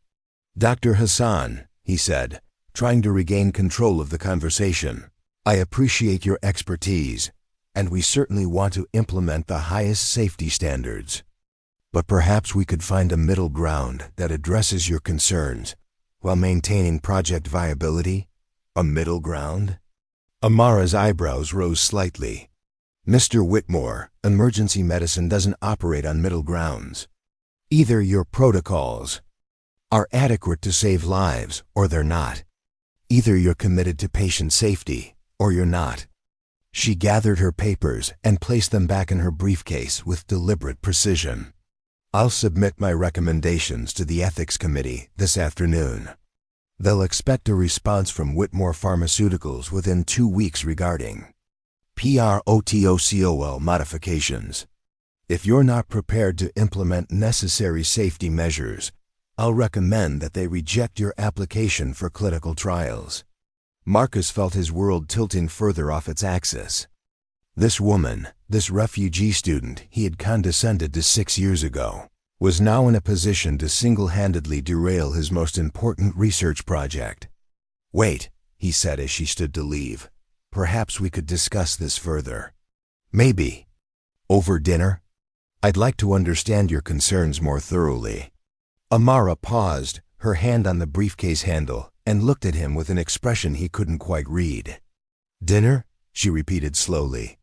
[SPEAKER 1] Dr. Hassan, he said, trying to regain control of the conversation, I appreciate your expertise, and we certainly want to implement the highest safety standards. But perhaps we could find a middle ground that addresses your concerns while maintaining project viability? A middle ground? Amara's eyebrows rose slightly. Mr. Whitmore, emergency medicine doesn't operate on middle grounds. Either your protocols are adequate to save lives or they're not. Either you're committed to patient safety or you're not. She gathered her papers and placed them back in her briefcase with deliberate precision. I'll submit my recommendations to the ethics committee this afternoon. They'll expect a response from Whitmore Pharmaceuticals within 2 weeks regarding protocol modifications. If you're not prepared to implement necessary safety measures, I'll recommend that they reject your application for clinical trials. Marcus felt his world tilting further off its axis. This woman, this refugee student he had condescended to 6 years ago, was now in a position to single-handedly derail his most important research project. Wait, he said as she stood to leave. Perhaps we could discuss this further. Maybe. Over dinner? I'd like to understand your concerns more thoroughly. Amara paused, her hand on the briefcase handle, and looked at him with an expression he couldn't quite read. Dinner? She repeated slowly.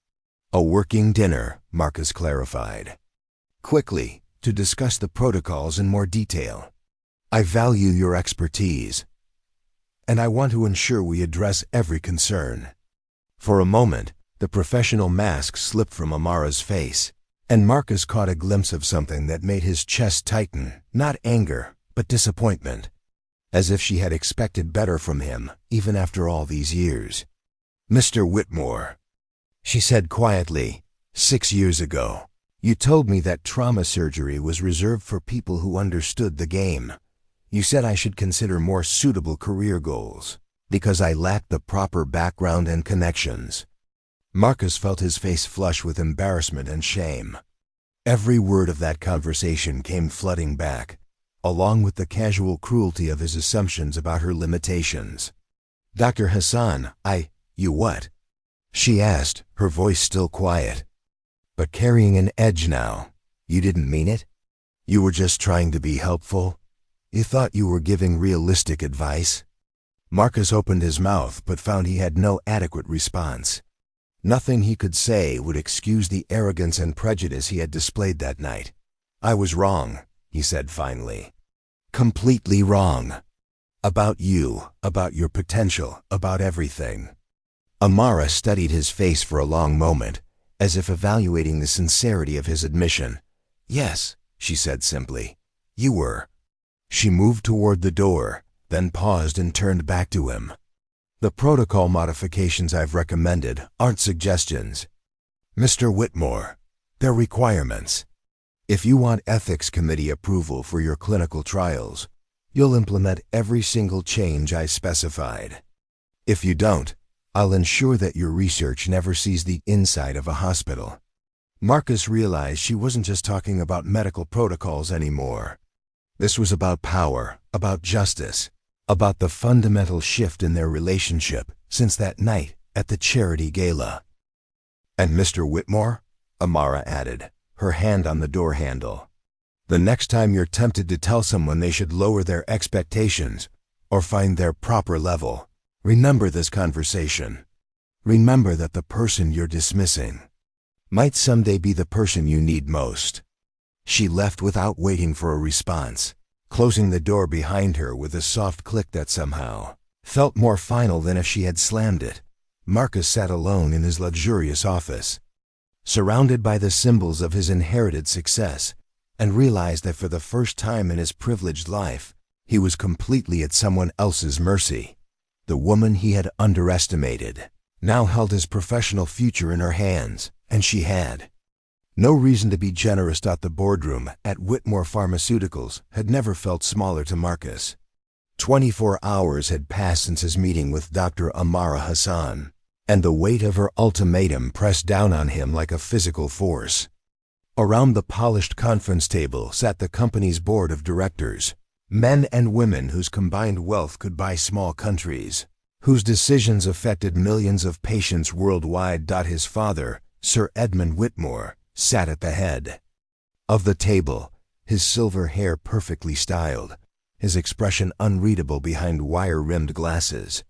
[SPEAKER 1] A working dinner, Marcus clarified. Quickly, to discuss the protocols in more detail. I value your expertise, and I want to ensure we address every concern. For a moment, the professional mask slipped from Amara's face, and Marcus caught a glimpse of something that made his chest tighten, not anger, but disappointment, as if she had expected better from him, even after all these years. Mr. Whitmore, she said quietly, 6 years ago, you told me that trauma surgery was reserved for people who understood the game. You said I should consider more suitable career goals. Because I lacked the proper background and connections. Marcus felt his face flush with embarrassment and shame. Every word of that conversation came flooding back, along with the casual cruelty of his assumptions about her limitations. "Dr. Hassan, you what?" she asked, her voice still quiet, but carrying an edge now. "You didn't mean it? You were just trying to be helpful? You thought you were giving realistic advice?" Marcus opened his mouth but found he had no adequate response. Nothing he could say would excuse the arrogance and prejudice he had displayed that night. "I was wrong," he said finally. "Completely wrong. About you, about your potential, about everything." Amara studied his face for a long moment, as if evaluating the sincerity of his admission. "Yes," she said simply. "You were." She moved toward the door, then paused and turned back to him. "The protocol modifications I've recommended aren't suggestions, Mr. Whitmore. They're requirements. If you want ethics committee approval for your clinical trials, you'll implement every single change I specified. If you don't, I'll ensure that your research never sees the inside of a hospital." Marcus realized she wasn't just talking about medical protocols anymore. This was about power, about justice, about the fundamental shift in their relationship since that night at the charity gala. "And Mr. Whitmore," Amara added, her hand on the door handle. "The next time you're tempted to tell someone they should lower their expectations or find their proper level, remember this conversation. Remember that the person you're dismissing might someday be the person you need most." She left without waiting for a response, closing the door behind her with a soft click that somehow felt more final than if she had slammed it. Marcus sat alone in his luxurious office, surrounded by the symbols of his inherited success, and realized that for the first time in his privileged life, he was completely at someone else's mercy. The woman he had underestimated now held his professional future in her hands, and she had no reason to be generous. The boardroom at Whitmore Pharmaceuticals had never felt smaller to Marcus. 24 hours had passed since his meeting with Dr. Amara Hassan, and the weight of her ultimatum pressed down on him like a physical force. Around the polished conference table sat the company's board of directors, men and women whose combined wealth could buy small countries, whose decisions affected millions of patients worldwide. His father, Sir Edmund Whitmore, sat at the head of the table, his silver hair perfectly styled, his expression unreadable behind wire-rimmed glasses.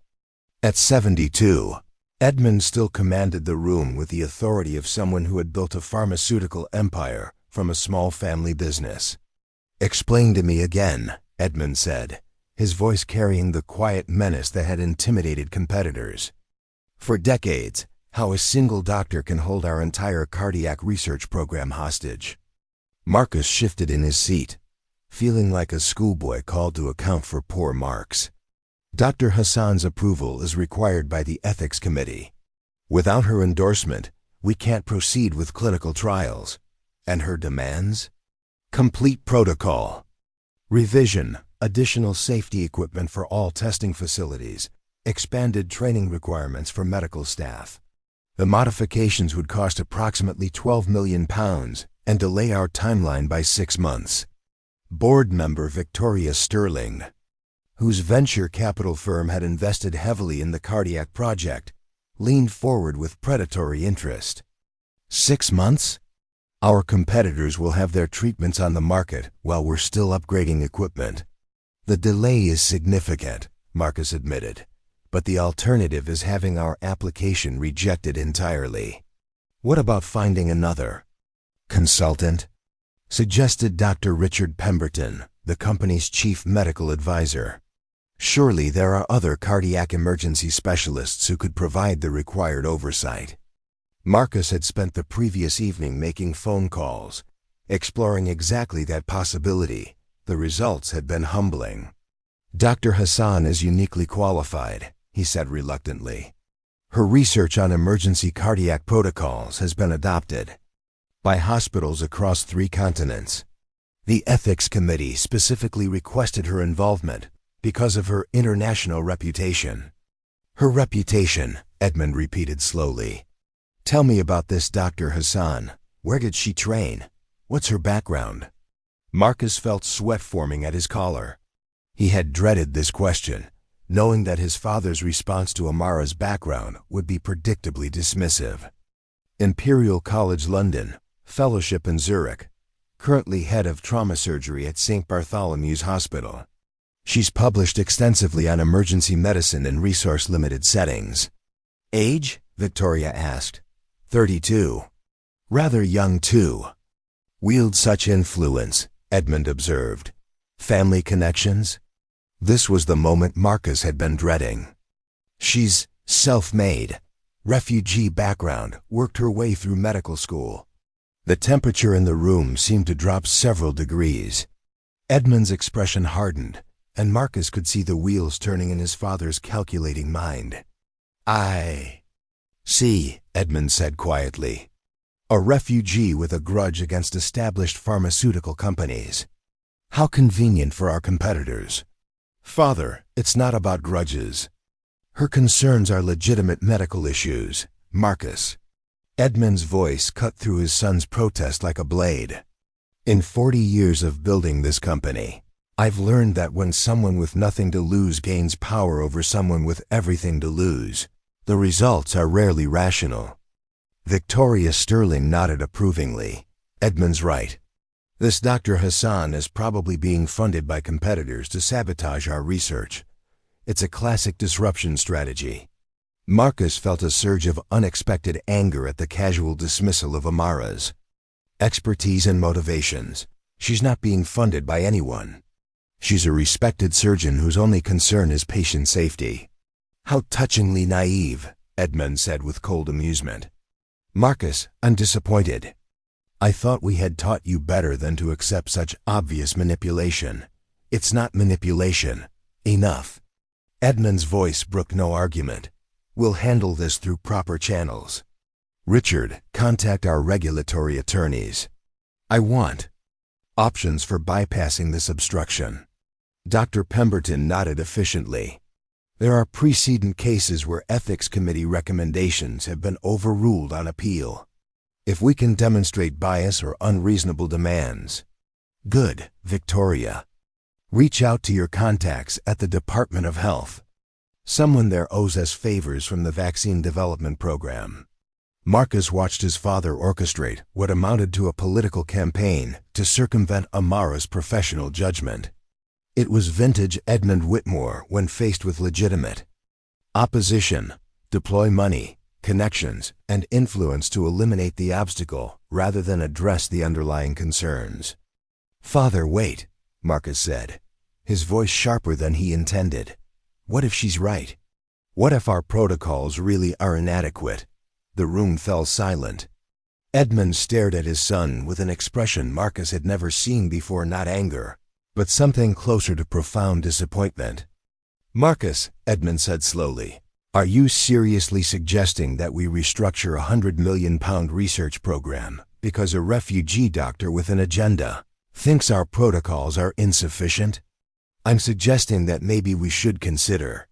[SPEAKER 1] At 72, Edmund still commanded the room with the authority of someone who had built a pharmaceutical empire from a small family business. "Explain to me again," Edmund said, his voice carrying the quiet menace that had intimidated competitors. "For decades, how a single doctor can hold our entire cardiac research program hostage." Marcus shifted in his seat, feeling like a schoolboy called to account for poor marks. Dr. Hassan's approval is required by the ethics committee. Without her endorsement, we can't proceed with clinical trials. And her demands? Complete protocol revision, additional safety equipment for all testing facilities, expanded training requirements for medical staff. The modifications would cost approximately £12 million and delay our timeline by 6 months. Board member Victoria Sterling, whose venture capital firm had invested heavily in the cardiac project, leaned forward with predatory interest. 6 months? Our competitors will have their treatments on the market while we're still upgrading equipment. The delay is significant, Marcus admitted, but the alternative is having our application rejected entirely. What about finding another consultant? Suggested Dr. Richard Pemberton, the company's chief medical advisor. Surely there are other cardiac emergency specialists who could provide the required oversight. Marcus had spent the previous evening making phone calls, exploring exactly that possibility. The results had been humbling. "Dr. Hassan is uniquely qualified," he said reluctantly. "Her research on emergency cardiac protocols has been adopted by hospitals across 3 continents. The ethics committee specifically requested her involvement because of her international reputation. Her reputation, Edmund repeated slowly. Tell me about this Dr. Hassan. Where did she train? What's her background? Marcus felt sweat forming at his collar. He had dreaded this question, knowing that his father's response to Amara's background would be predictably dismissive. Imperial College London, fellowship in Zurich, currently head of trauma surgery at St. Bartholomew's Hospital. She's published extensively on emergency medicine in resource-limited settings. Age? Victoria asked. 32. Rather young, too. Wields such influence, Edmund observed. Family connections? This was the moment Marcus had been dreading. She's self-made. Refugee background, worked her way through medical school. The temperature in the room seemed to drop several degrees. Edmund's expression hardened, and Marcus could see the wheels turning in his father's calculating mind. I see, Edmund said quietly. A refugee with a grudge against established pharmaceutical companies. How convenient for our competitors. Father, it's not about grudges. Her concerns are legitimate medical issues, Marcus. Edmund's voice cut through his son's protest like a blade. In 40 years of building this company, I've learned that when someone with nothing to lose gains power over someone with everything to lose, the results are rarely rational. Victoria Sterling nodded approvingly. Edmund's right. This Dr. Hassan is probably being funded by competitors to sabotage our research. It's a classic disruption strategy. Marcus felt a surge of unexpected anger at the casual dismissal of Amara's expertise and motivations. She's not being funded by anyone. She's a respected surgeon whose only concern is patient safety. How touchingly naive, Edmund said with cold amusement. Marcus, I'm disappointed. I thought we had taught you better than to accept such obvious manipulation. It's not manipulation. Enough. Edmund's voice brooked no argument. We'll handle this through proper channels. Richard, contact our regulatory attorneys. I want options for bypassing this obstruction. Dr. Pemberton nodded efficiently. There are precedent cases where ethics committee recommendations have been overruled on appeal. If we can demonstrate bias or unreasonable demands. Good, Victoria. Reach out to your contacts at the Department of Health. Someone there owes us favors from the vaccine development program. Marcus watched his father orchestrate what amounted to a political campaign to circumvent Amara's professional judgment. It was vintage Edmund Whitmore when faced with legitimate opposition. Deploy money, connections, and influence to eliminate the obstacle rather than address the underlying concerns. Father, wait, Marcus said, his voice sharper than he intended. What if she's right? What if our protocols really are inadequate? The room fell silent. Edmund stared at his son with an expression Marcus had never seen before, not anger, but something closer to profound disappointment. Marcus, Edmund said slowly, are you seriously suggesting that we restructure a £100 million research program because a refugee doctor with an agenda thinks our protocols are insufficient? I'm suggesting that maybe we should consider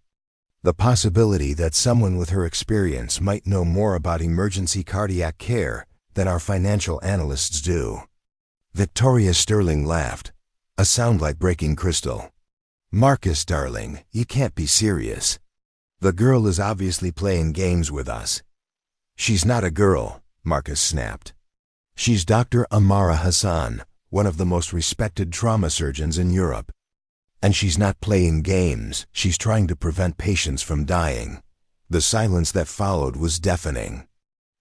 [SPEAKER 1] the possibility that someone with her experience might know more about emergency cardiac care than our financial analysts do. Victoria Sterling laughed, a sound like breaking crystal. Marcus, darling, you can't be serious. The girl is obviously playing games with us. She's not a girl, Marcus snapped. She's Dr. Amara Hassan, one of the most respected trauma surgeons in Europe. And she's not playing games, she's trying to prevent patients from dying. The silence that followed was deafening.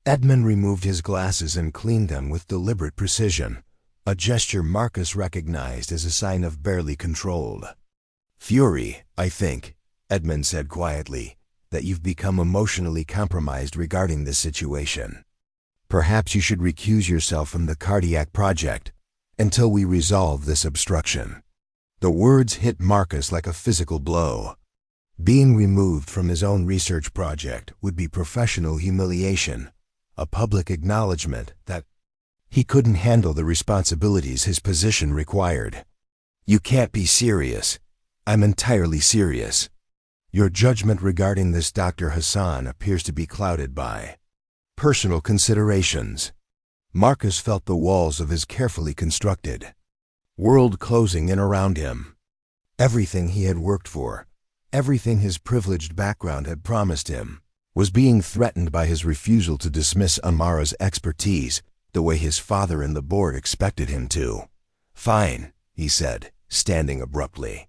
[SPEAKER 1] Edmund removed his glasses and cleaned them with deliberate precision, a gesture Marcus recognized as a sign of barely controlled fury. I think, Edmund said quietly, that you've become emotionally compromised regarding this situation. Perhaps you should recuse yourself from the cardiac project until we resolve this obstruction. The words hit Marcus like a physical blow. Being removed from his own research project would be professional humiliation, a public acknowledgement that he couldn't handle the responsibilities his position required. You can't be serious. I'm entirely serious. Your judgment regarding this Dr. Hassan appears to be clouded by personal considerations. Marcus felt the walls of his carefully constructed world closing in around him. Everything he had worked for, everything his privileged background had promised him, was being threatened by his refusal to dismiss Amara's expertise the way his father and the board expected him to. "Fine," he said, standing abruptly.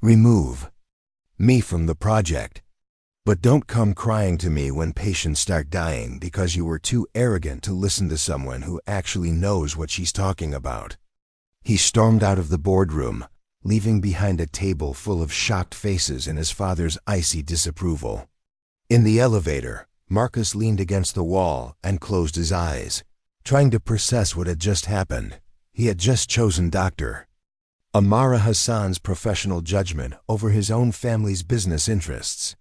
[SPEAKER 1] "Remove me from the project. But don't come crying to me when patients start dying because you were too arrogant to listen to someone who actually knows what she's talking about." He stormed out of the boardroom, leaving behind a table full of shocked faces and his father's icy disapproval. In the elevator, Marcus leaned against the wall and closed his eyes, trying to process what had just happened. He had just chosen Dr. Amara Hassan's professional judgment over his own family's business interests.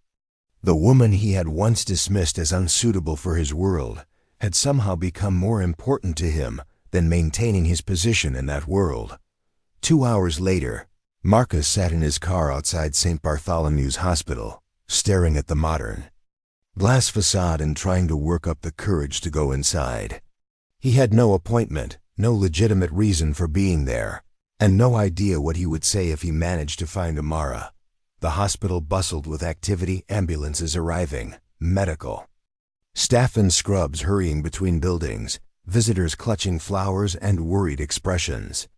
[SPEAKER 1] The woman he had once dismissed as unsuitable for his world had somehow become more important to him than maintaining his position in that world. 2 hours later, Marcus sat in his car outside St. Bartholomew's Hospital, staring at the modern glass facade and trying to work up the courage to go inside. He had no appointment, no legitimate reason for being there, and no idea what he would say if he managed to find Amara. The hospital bustled with activity, ambulances arriving, medical staff in scrubs hurrying between buildings, visitors clutching flowers and worried expressions.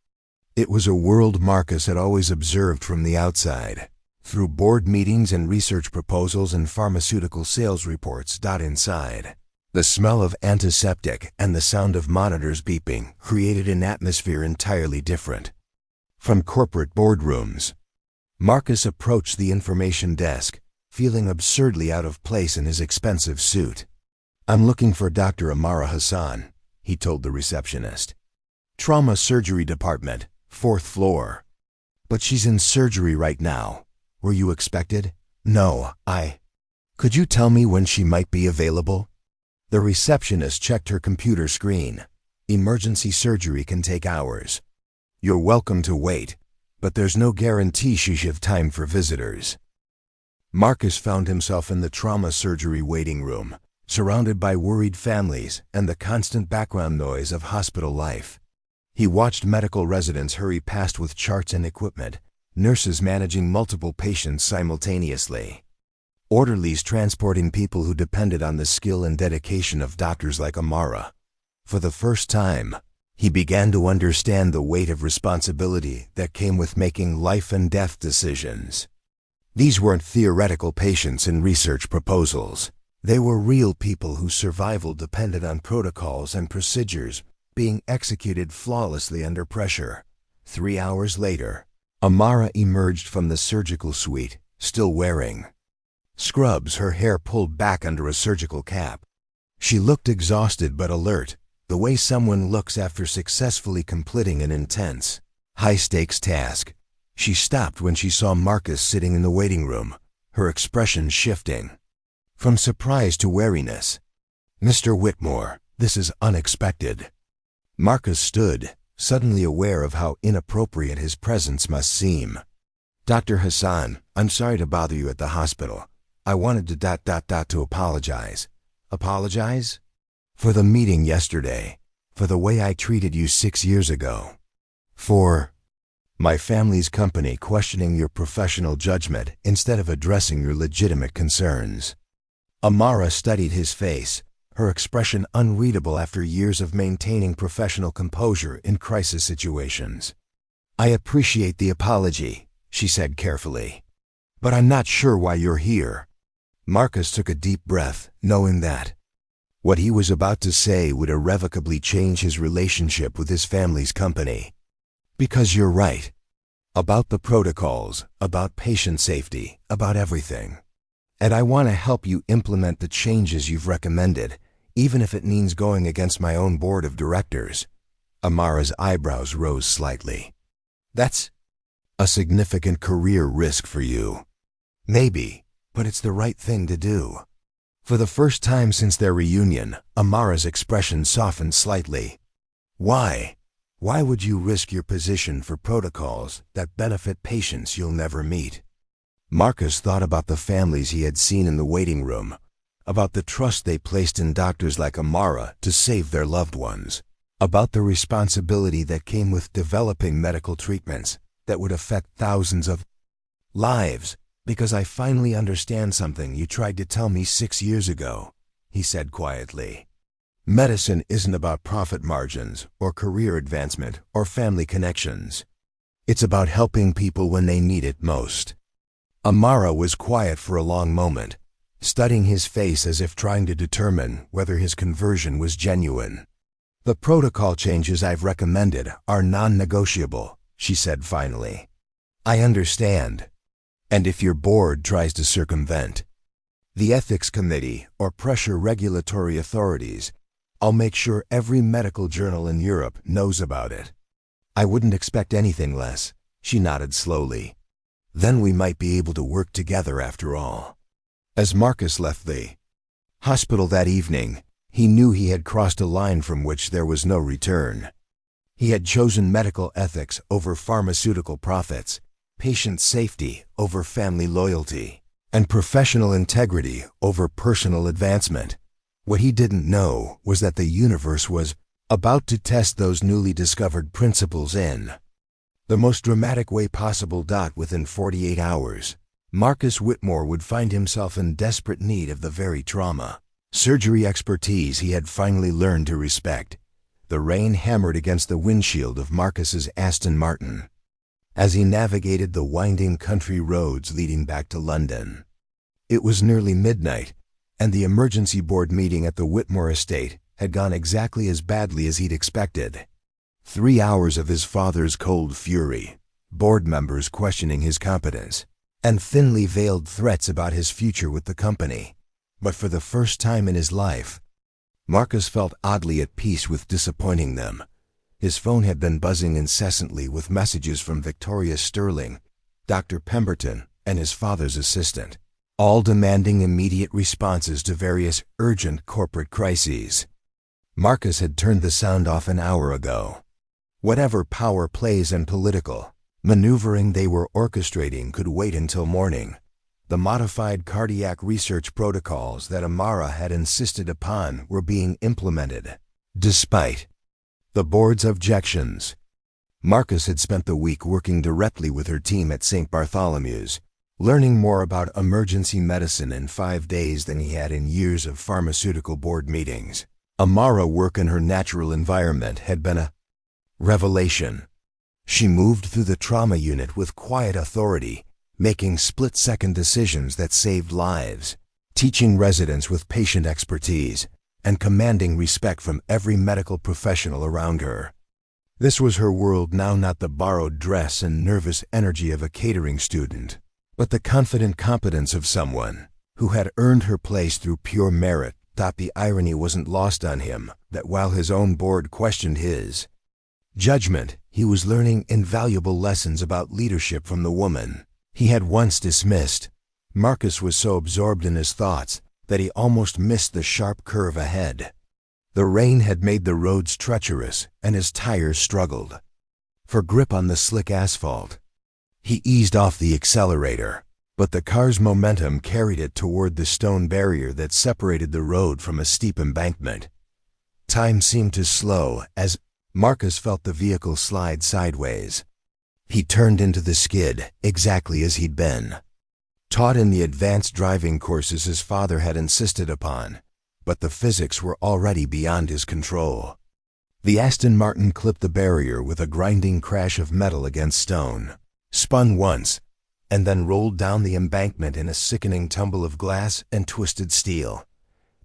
[SPEAKER 1] It was a world Marcus had always observed from the outside, through board meetings and research proposals and pharmaceutical sales reports. Inside, the smell of antiseptic and the sound of monitors beeping created an atmosphere entirely different. From corporate boardrooms, Marcus approached the information desk, feeling absurdly out of place in his expensive suit. "I'm looking for Dr. Amara Hassan," he told the receptionist. "Trauma surgery department, 4th floor. But she's in surgery right now. Were you expected?" "No, Could you tell me when she might be available?" The receptionist checked her computer screen. "Emergency surgery can take hours. You're welcome to wait, but there's no guarantee she'll have time for visitors." Marcus found himself in the trauma surgery waiting room, surrounded by worried families and the constant background noise of hospital life. He watched medical residents hurry past with charts and equipment, nurses managing multiple patients simultaneously, orderlies transporting people who depended on the skill and dedication of doctors like Amara. For the first time, he began to understand the weight of responsibility that came with making life and death decisions. These weren't theoretical patients in research proposals. They were real people whose survival depended on protocols and procedures being executed flawlessly under pressure. 3 hours later, Amara emerged from the surgical suite, still wearing scrubs, her hair pulled back under a surgical cap. She looked exhausted but alert, the way someone looks after successfully completing an intense, high-stakes task. She stopped when she saw Marcus sitting in the waiting room, her expression shifting from surprise to wariness. "Mr. Whitmore, this is unexpected." Marcus stood, suddenly aware of how inappropriate his presence must seem. "Dr. Hassan, I'm sorry to bother you at the hospital. I wanted to apologize." "Apologize?" "For the meeting yesterday, for the way I treated you 6 years ago, for my family's company questioning your professional judgment instead of addressing your legitimate concerns." Amara studied his face, her expression unreadable after years of maintaining professional composure in crisis situations. "I appreciate the apology," she said carefully, "but I'm not sure why you're here." Marcus took a deep breath, knowing that what he was about to say would irrevocably change his relationship with his family's company. "Because you're right. About the protocols, about patient safety, about everything. And I want to help you implement the changes you've recommended, even if it means going against my own board of directors." Amara's eyebrows rose slightly. "That's a significant career risk for you." "Maybe, but it's the right thing to do." For the first time since their reunion, Amara's expression softened slightly. "Why? Why would you risk your position for protocols that benefit patients you'll never meet?" Marcus thought about the families he had seen in the waiting room, about the trust they placed in doctors like Amara to save their loved ones, about the responsibility that came with developing medical treatments that would affect thousands of lives. "Because I finally understand something you tried to tell me 6 years ago," he said quietly. "Medicine isn't about profit margins or career advancement or family connections. It's about helping people when they need it most." Amara was quiet for a long moment, studying his face as if trying to determine whether his conversion was genuine. "The protocol changes I've recommended are non-negotiable," she said finally. "I understand. And if your board tries to circumvent the ethics committee or pressure regulatory authorities, I'll make sure every medical journal in Europe knows about it." "I wouldn't expect anything less," she nodded slowly. "Then we might be able to work together after all." As Marcus left the hospital that evening, he knew he had crossed a line from which there was no return. He had chosen medical ethics over pharmaceutical profits, patient safety over family loyalty, and professional integrity over personal advancement. What he didn't know was that the universe was about to test those newly discovered principles in the most dramatic way possible. Within 48 hours, Marcus Whitmore would find himself in desperate need of the very trauma surgery expertise he had finally learned to respect. The rain hammered against the windshield of Marcus's Aston Martin as he navigated the winding country roads leading back to London. It was nearly midnight, and the emergency board meeting at the Whitmore estate had gone exactly as badly as he'd expected. 3 hours of his father's cold fury, board members questioning his competence, and thinly veiled threats about his future with the company. But for the first time in his life, Marcus felt oddly at peace with disappointing them. His phone had been buzzing incessantly with messages from Victoria Sterling, Dr. Pemberton, and his father's assistant, all demanding immediate responses to various urgent corporate crises. Marcus had turned the sound off an hour ago. Whatever power plays and political maneuvering they were orchestrating could wait until morning. The modified cardiac research protocols that Amara had insisted upon were being implemented, despite the board's objections. Marcus had spent the week working directly with her team at St. Bartholomew's, learning more about emergency medicine in 5 days than he had in years of pharmaceutical board meetings. Amara's work in her natural environment had been a revelation. She moved through the trauma unit with quiet authority, making split-second decisions that saved lives, teaching residents with patient expertise, and commanding respect from every medical professional around her. This was her world now, not the borrowed dress and nervous energy of a catering student, but the confident competence of someone who had earned her place through pure merit. The irony wasn't lost on him that while his own board questioned his judgment, he was learning invaluable lessons about leadership from the woman he had once dismissed. Marcus was so absorbed in his thoughts that he almost missed the sharp curve ahead. The rain had made the roads treacherous, and his tires struggled for grip on the slick asphalt. He eased off the accelerator, but the car's momentum carried it toward the stone barrier that separated the road from a steep embankment. Time seemed to slow as Marcus felt the vehicle slide sideways. He turned into the skid, exactly as he'd been taught in the advanced driving courses his father had insisted upon, but the physics were already beyond his control. The Aston Martin clipped the barrier with a grinding crash of metal against stone, spun once, and then rolled down the embankment in a sickening tumble of glass and twisted steel.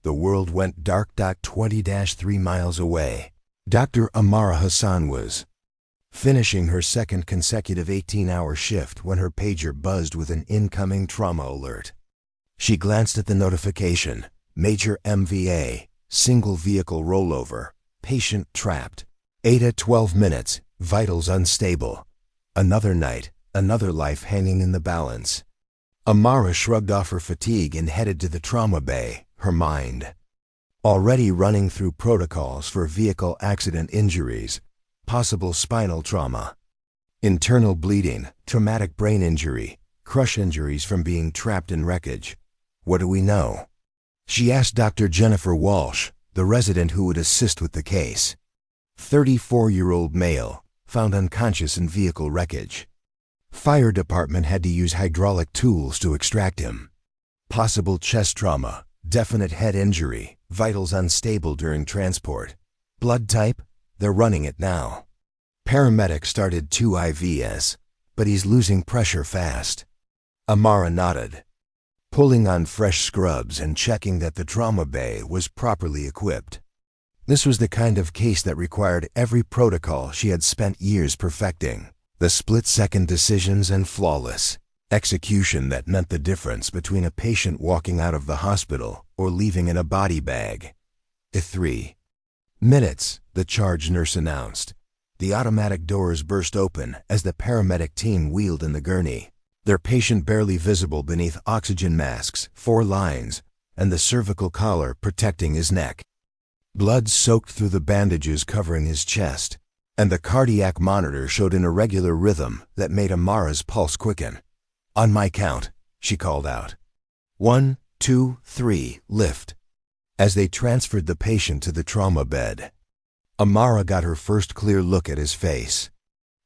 [SPEAKER 1] The world went dark. 20-3 miles away, Dr. Amara Hassan was finishing her second consecutive 18-hour shift when her pager buzzed with an incoming trauma alert. She glanced at the notification: Major MVA, single vehicle rollover, patient trapped. 8:12 minutes, vitals unstable. Another night, another life hanging in the balance. Amara shrugged off her fatigue and headed to the trauma bay, her mind already running through protocols for vehicle accident injuries, possible spinal trauma, internal bleeding, traumatic brain injury, crush injuries from being trapped in wreckage. What do we know? She asked Dr. Jennifer Walsh, the resident who would assist with the case. 34-year-old male, found unconscious in vehicle wreckage. Fire department had to use hydraulic tools to extract him. Possible chest trauma, definite head injury, vitals unstable during transport. Blood type? They're running it now. Paramedics started 2 IVs, but he's losing pressure fast. Amara nodded, pulling on fresh scrubs and checking that the trauma bay was properly equipped. This was the kind of case that required every protocol she had spent years perfecting. The split-second decisions and flawless execution that meant the difference between a patient walking out of the hospital or leaving in a body bag. 3 minutes, the charge nurse announced. The automatic doors burst open as the paramedic team wheeled in the gurney, their patient barely visible beneath oxygen masks, 4 lines, and the cervical collar protecting his neck. Blood soaked through the bandages covering his chest, and the cardiac monitor showed an irregular rhythm that made Amara's pulse quicken. "On my count," she called out. 1, 2, 3, lift. As they transferred the patient to the trauma bed, Amara got her first clear look at his face.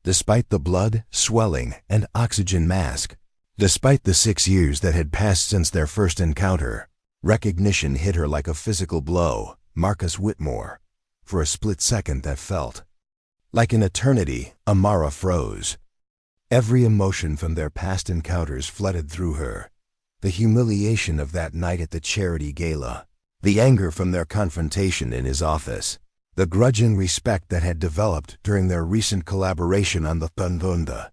[SPEAKER 1] Despite the blood, swelling, and oxygen mask, despite the 6 years that had passed since their first encounter, recognition hit her like a physical blow. Marcus Whitmore. For a split second that felt like an eternity. Amara froze. Every emotion from their past encounters flooded through her. The humiliation of that night at the charity gala, the anger from their confrontation in his office, the grudging respect that had developed during their recent collaboration on the Thundunda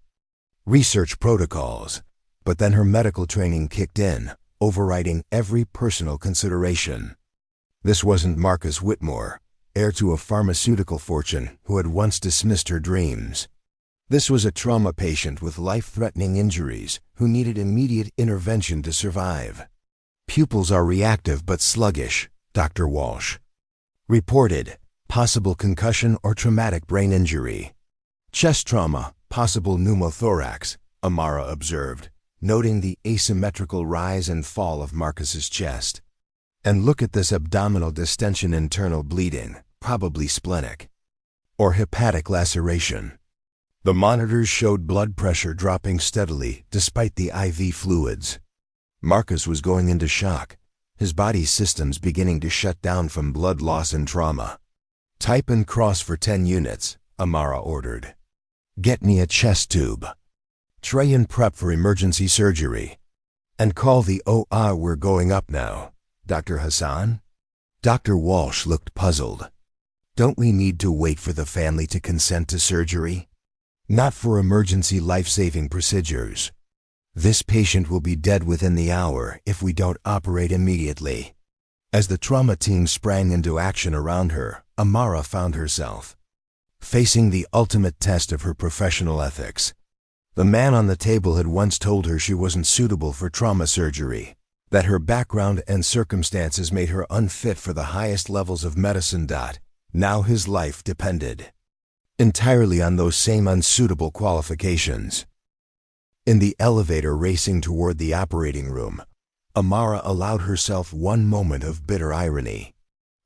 [SPEAKER 1] research protocols. But then her medical training kicked in, overriding every personal consideration. This wasn't Marcus Whitmore, heir to a pharmaceutical fortune who had once dismissed her dreams. This was a trauma patient with life-threatening injuries who needed immediate intervention to survive. Pupils are reactive but sluggish, Dr. Walsh reported. Possible concussion or traumatic brain injury. Chest trauma, possible pneumothorax, Amara observed, noting the asymmetrical rise and fall of Marcus's chest. And look at this abdominal distension, internal bleeding, probably splenic or hepatic laceration. The monitors showed blood pressure dropping steadily despite the IV fluids. Marcus was going into shock, his body's systems beginning to shut down from blood loss and trauma. "Type and cross for 10 units, Amara ordered. "Get me a chest tube. Tray and prep for emergency surgery. And call the OR. We're going up now. Dr. Hassan?" Dr. Walsh looked puzzled. "Don't we need to wait for the family to consent to surgery? Not for emergency life-saving procedures. This patient will be dead within the hour if we don't operate immediately." As the trauma team sprang into action around her, Amara found herself facing the ultimate test of her professional ethics. The man on the table had once told her she wasn't suitable for trauma surgery, that her background and circumstances made her unfit for the highest levels of medicine. Now his life depended entirely on those same unsuitable qualifications. In the elevator racing toward the operating room, Amara allowed herself one moment of bitter irony.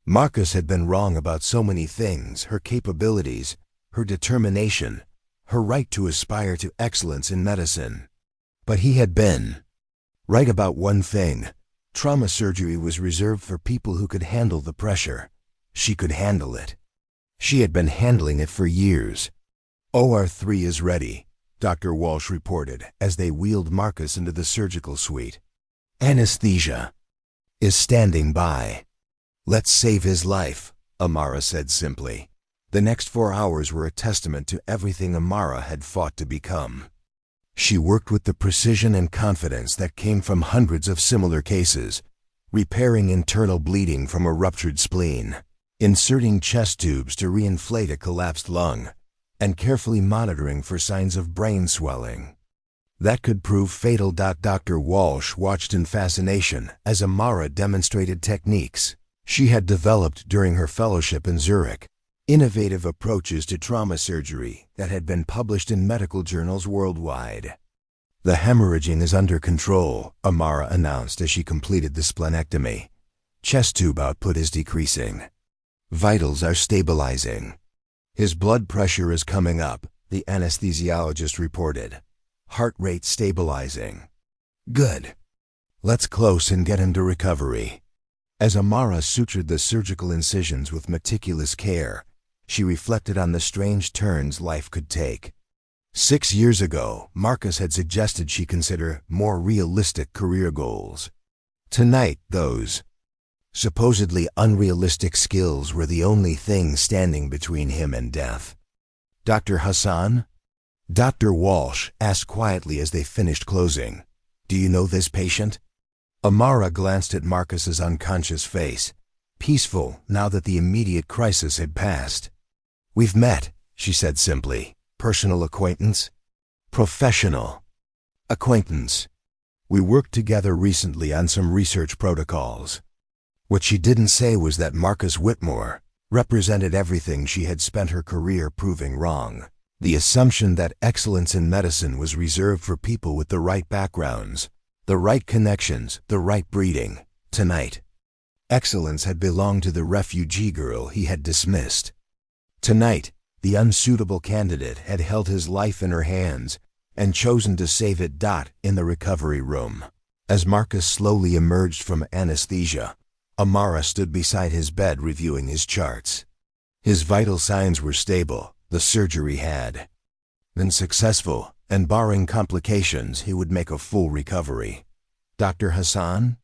[SPEAKER 1] Marcus had been wrong about so many things: her capabilities, her determination, her right to aspire to excellence in medicine. But he had been right about one thing: trauma surgery was reserved for people who could handle the pressure. She could handle it. She had been handling it for years. "OR3 is ready," Dr. Walsh reported as they wheeled Marcus into the surgical suite. "Anesthesia is standing by. Let's save his life," Amara said simply. The next 4 hours were a testament to everything Amara had fought to become. She worked with the precision and confidence that came from hundreds of similar cases, repairing internal bleeding from a ruptured spleen, inserting chest tubes to reinflate a collapsed lung, and carefully monitoring for signs of brain swelling that could prove fatal. Dr. Walsh watched in fascination as Amara demonstrated techniques she had developed during her fellowship in Zurich, innovative approaches to trauma surgery that had been published in medical journals worldwide. The hemorrhaging is under control, Amara announced as she completed the splenectomy. Chest tube output is decreasing. Vitals are stabilizing. His blood pressure is coming up, the anesthesiologist reported. Heart rate stabilizing. Good. Let's close and get him to recovery. As Amara sutured the surgical incisions with meticulous care, she reflected on the strange turns life could take. 6 years ago, Marcus had suggested she consider more realistic career goals. Tonight, those supposedly unrealistic skills were the only thing standing between him and death. Dr. Hassan? Dr. Walsh asked quietly as they finished closing. Do you know this patient? Amara glanced at Marcus's unconscious face, peaceful now that the immediate crisis had passed. We've met, she said simply. Personal acquaintance? Professional acquaintance. We worked together recently on some research protocols. What she didn't say was that Marcus Whitmore represented everything she had spent her career proving wrong. The assumption that excellence in medicine was reserved for people with the right backgrounds, the right connections, the right breeding. Tonight, excellence had belonged to the refugee girl he had dismissed. Tonight, the unsuitable candidate had held his life in her hands and chosen to save it. In the recovery room. As Marcus slowly emerged from anesthesia, Amara stood beside his bed reviewing his charts. His vital signs were stable. The surgery had been successful, and barring complications, he would make a full recovery. Dr. Hassan?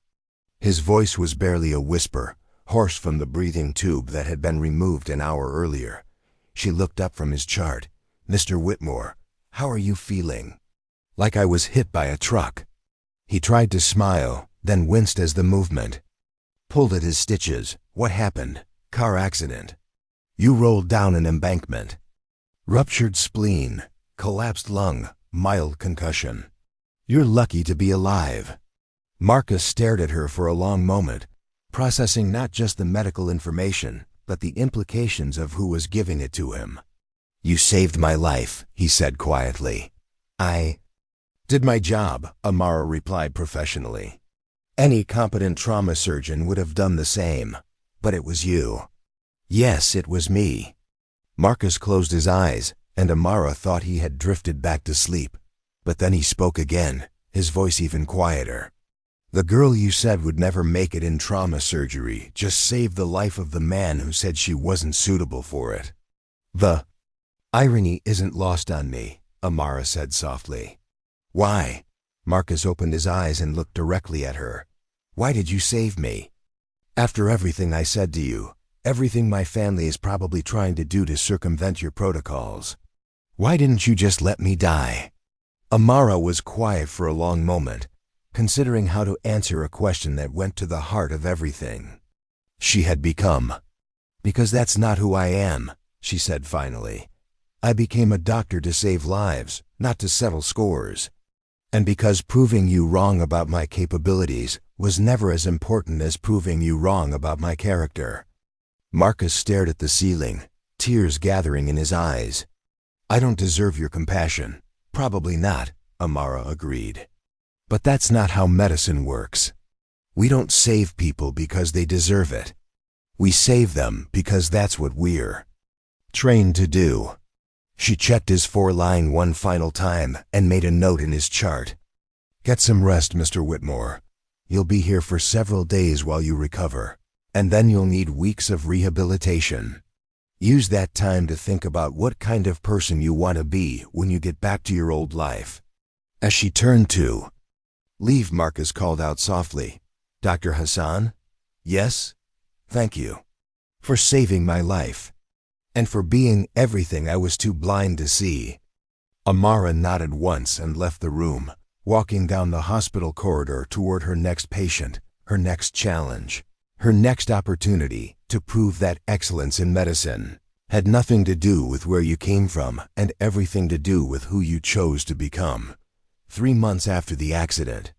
[SPEAKER 1] His voice was barely a whisper, hoarse from the breathing tube that had been removed an hour earlier. She looked up from his chart. Mr. Whitmore, how are you feeling? Like I was hit by a truck. He tried to smile, then winced as the movement pulled at his stitches. What happened? Car accident. You rolled down an embankment. Ruptured spleen, collapsed lung, mild concussion. You're lucky to be alive. Marcus stared at her for a long moment, processing not just the medical information, but the implications of who was giving it to him. You saved my life, he said quietly. I did my job, Amara replied professionally. Any competent trauma surgeon would have done the same, but it was you. Yes, it was me. Marcus closed his eyes, and Amara thought he had drifted back to sleep. But then he spoke again, his voice even quieter. The girl you said would never make it in trauma surgery just saved the life of the man who said she wasn't suitable for it. The irony isn't lost on me, Amara said softly. Why? Marcus opened his eyes and looked directly at her. Why did you save me? After everything I said to you, everything my family is probably trying to do to circumvent your protocols. Why didn't you just let me die? Amara was quiet for a long moment, considering how to answer a question that went to the heart of everything she had become. Because that's not who I am, she said finally. I became a doctor to save lives, not to settle scores. And because proving you wrong about my capabilities was never as important as proving you wrong about my character. Marcus stared at the ceiling, tears gathering in his eyes. I don't deserve your compassion. Probably not, Amara agreed. But that's not how medicine works. We don't save people because they deserve it. We save them because that's what we're trained to do. She checked his 4-line one final time and made a note in his chart. Get some rest, Mr. Whitmore. You'll be here for several days while you recover, and then you'll need weeks of rehabilitation. Use that time to think about what kind of person you want to be when you get back to your old life. As she turned to leave, Marcus called out softly, Dr. Hassan? Yes? Thank you. For saving my life. And for being everything I was too blind to see. Amara nodded once and left the room, walking down the hospital corridor toward her next patient, her next challenge, her next opportunity to prove that excellence in medicine had nothing to do with where you came from and everything to do with who you chose to become. 3 months after the accident,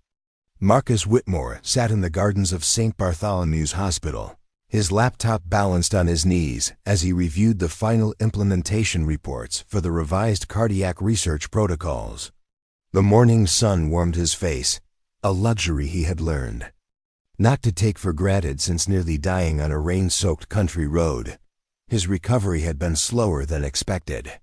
[SPEAKER 1] Marcus Whitmore sat in the gardens of St. Bartholomew's Hospital, his laptop balanced on his knees as he reviewed the final implementation reports for the revised cardiac research protocols. The morning sun warmed his face, a luxury he had learned not to take for granted since nearly dying on a rain-soaked country road. His recovery had been slower than expected.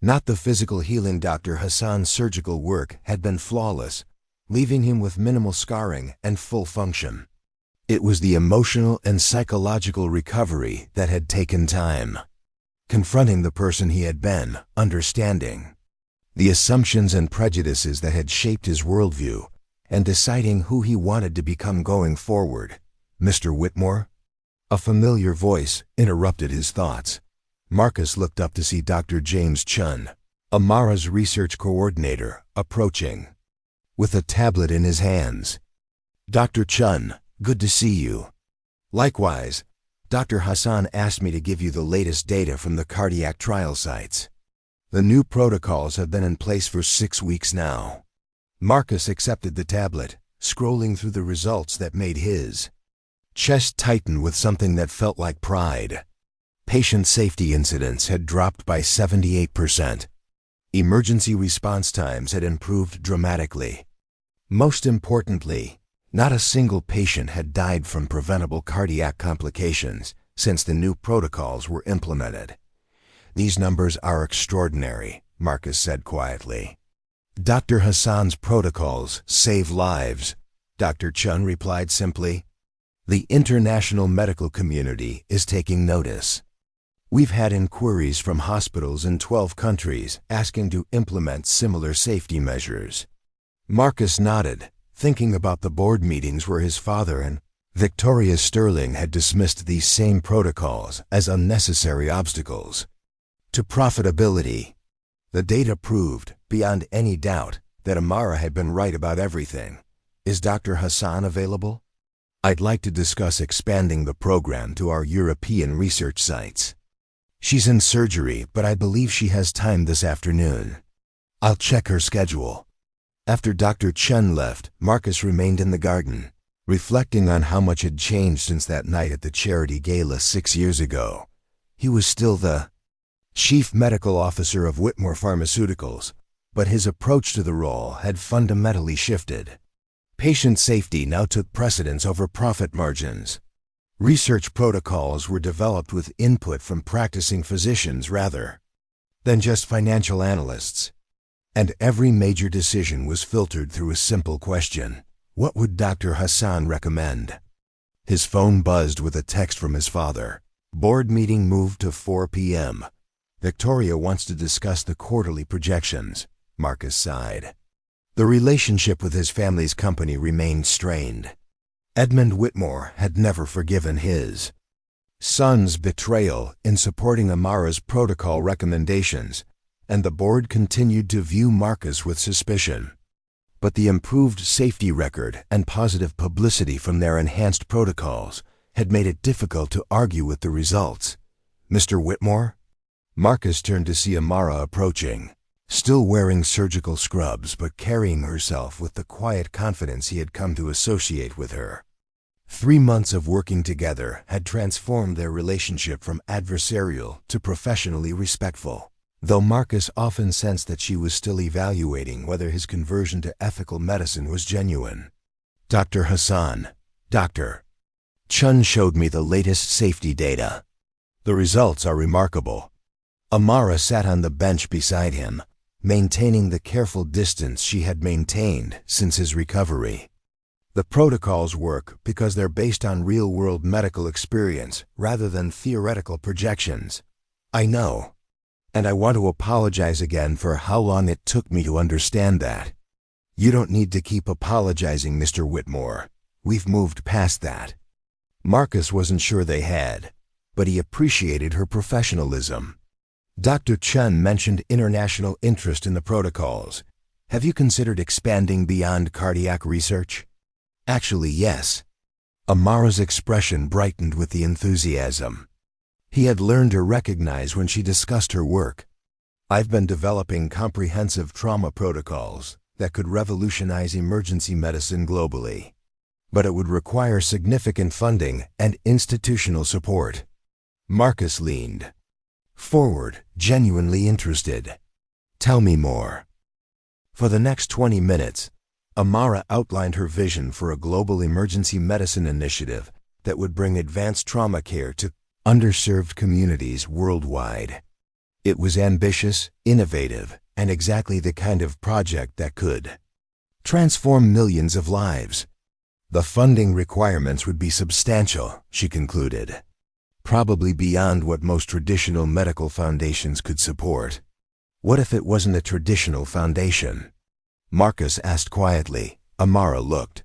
[SPEAKER 1] Not the physical healing. Dr. Hassan's surgical work had been flawless, leaving him with minimal scarring and full function. It was the emotional and psychological recovery that had taken time. Confronting the person he had been, understanding the assumptions and prejudices that had shaped his worldview, and deciding who he wanted to become going forward. "Mr. Whitmore?" A familiar voice interrupted his thoughts. Marcus looked up to see Dr. James Chun, Amara's research coordinator, approaching with a tablet in his hands. "Dr. Chun, good to see you." "Likewise, Dr. Hassan asked me to give you the latest data from the cardiac trial sites. The new protocols have been in place for 6 weeks now." Marcus accepted the tablet, scrolling through the results that made his chest tighten with something that felt like pride. Patient safety incidents had dropped by 78%. Emergency response times had improved dramatically. Most importantly, not a single patient had died from preventable cardiac complications since the new protocols were implemented. "These numbers are extraordinary," Marcus said quietly. "Dr. Hassan's protocols save lives," Dr. Chun replied simply. "The international medical community is taking notice. We've had inquiries from hospitals in 12 countries asking to implement similar safety measures." Marcus nodded, thinking about the board meetings where his father and Victoria Sterling had dismissed these same protocols as unnecessary obstacles to profitability. The data proved, beyond any doubt, that Amara had been right about everything. "Is Dr. Hassan available? I'd like to discuss expanding the program to our European research sites." "She's in surgery, but I believe she has time this afternoon. I'll check her schedule." After Dr. Chen left, Marcus remained in the garden, reflecting on how much had changed since that night at the charity gala 6 years ago. He was still the chief medical officer of Whitmore Pharmaceuticals, but his approach to the role had fundamentally shifted. Patient safety now took precedence over profit margins. Research protocols were developed with input from practicing physicians rather than just financial analysts. And every major decision was filtered through a simple question: what would Dr. Hassan recommend? His phone buzzed with a text from his father. "Board meeting moved to 4 p.m. Victoria wants to discuss the quarterly projections." Marcus sighed. The relationship with his family's company remained strained. Edmund Whitmore had never forgiven his son's betrayal in supporting Amara's protocol recommendations, and the board continued to view Marcus with suspicion. But the improved safety record and positive publicity from their enhanced protocols had made it difficult to argue with the results. "Mr. Whitmore?" Marcus turned to see Amara approaching, still wearing surgical scrubs but carrying herself with the quiet confidence he had come to associate with her. 3 months of working together had transformed their relationship from adversarial to professionally respectful, though Marcus often sensed that she was still evaluating whether his conversion to ethical medicine was genuine. "Dr. Hassan, Dr. Chun showed me the latest safety data. The results are remarkable." Amara sat on the bench beside him, maintaining the careful distance she had maintained since his recovery. "The protocols work because they're based on real-world medical experience rather than theoretical projections. I know. And I want to apologize again for how long it took me to understand that." "You don't need to keep apologizing, Mr. Whitmore. We've moved past that." Marcus wasn't sure they had, but he appreciated her professionalism. Dr. Chun mentioned international interest in the protocols. "Have you considered expanding beyond cardiac research?" "Actually, yes." Amara's expression brightened with the enthusiasm he had learned to recognize when she discussed her work. "I've been developing comprehensive trauma protocols that could revolutionize emergency medicine globally. But it would require significant funding and institutional support." Marcus leaned forward, genuinely interested. "Tell me more." For the next 20 minutes, Amara outlined her vision for a global emergency medicine initiative that would bring advanced trauma care to underserved communities worldwide. It was ambitious, innovative, and exactly the kind of project that could transform millions of lives. The funding requirements would be substantial, she concluded, probably beyond what most traditional medical foundations could support. What if it wasn't a traditional foundation? Marcus asked quietly. Amara looked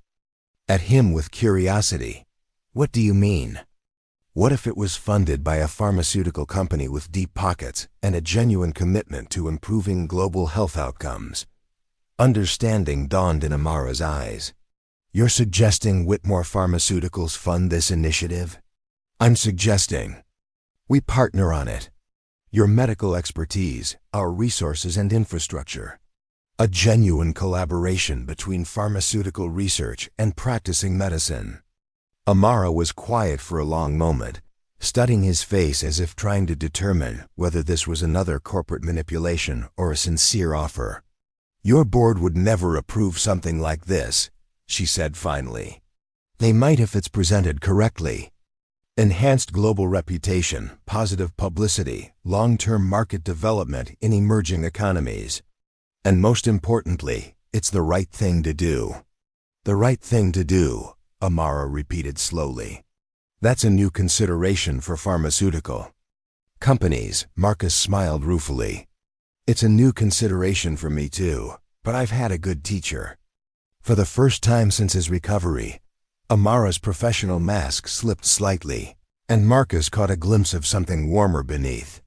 [SPEAKER 1] at him with curiosity. What do you mean? What if it was funded by a pharmaceutical company with deep pockets and a genuine commitment to improving global health outcomes? Understanding dawned in Amara's eyes. You're suggesting Whitmore Pharmaceuticals fund this initiative? I'm suggesting we partner on it. Your medical expertise, our resources and infrastructure. A genuine collaboration between pharmaceutical research and practicing medicine. Amara was quiet for a long moment, studying his face as if trying to determine whether this was another corporate manipulation or a sincere offer. Your board would never approve something like this, she said finally. They might if it's presented correctly. Enhanced global reputation, positive publicity, long-term market development in emerging economies. And most importantly, it's the right thing to do. The right thing to do, Amara repeated slowly. That's a new consideration for pharmaceutical companies, Marcus smiled ruefully. It's a new consideration for me too, but I've had a good teacher. For the first time since his recovery, Amara's professional mask slipped slightly, and Marcus caught a glimpse of something warmer beneath.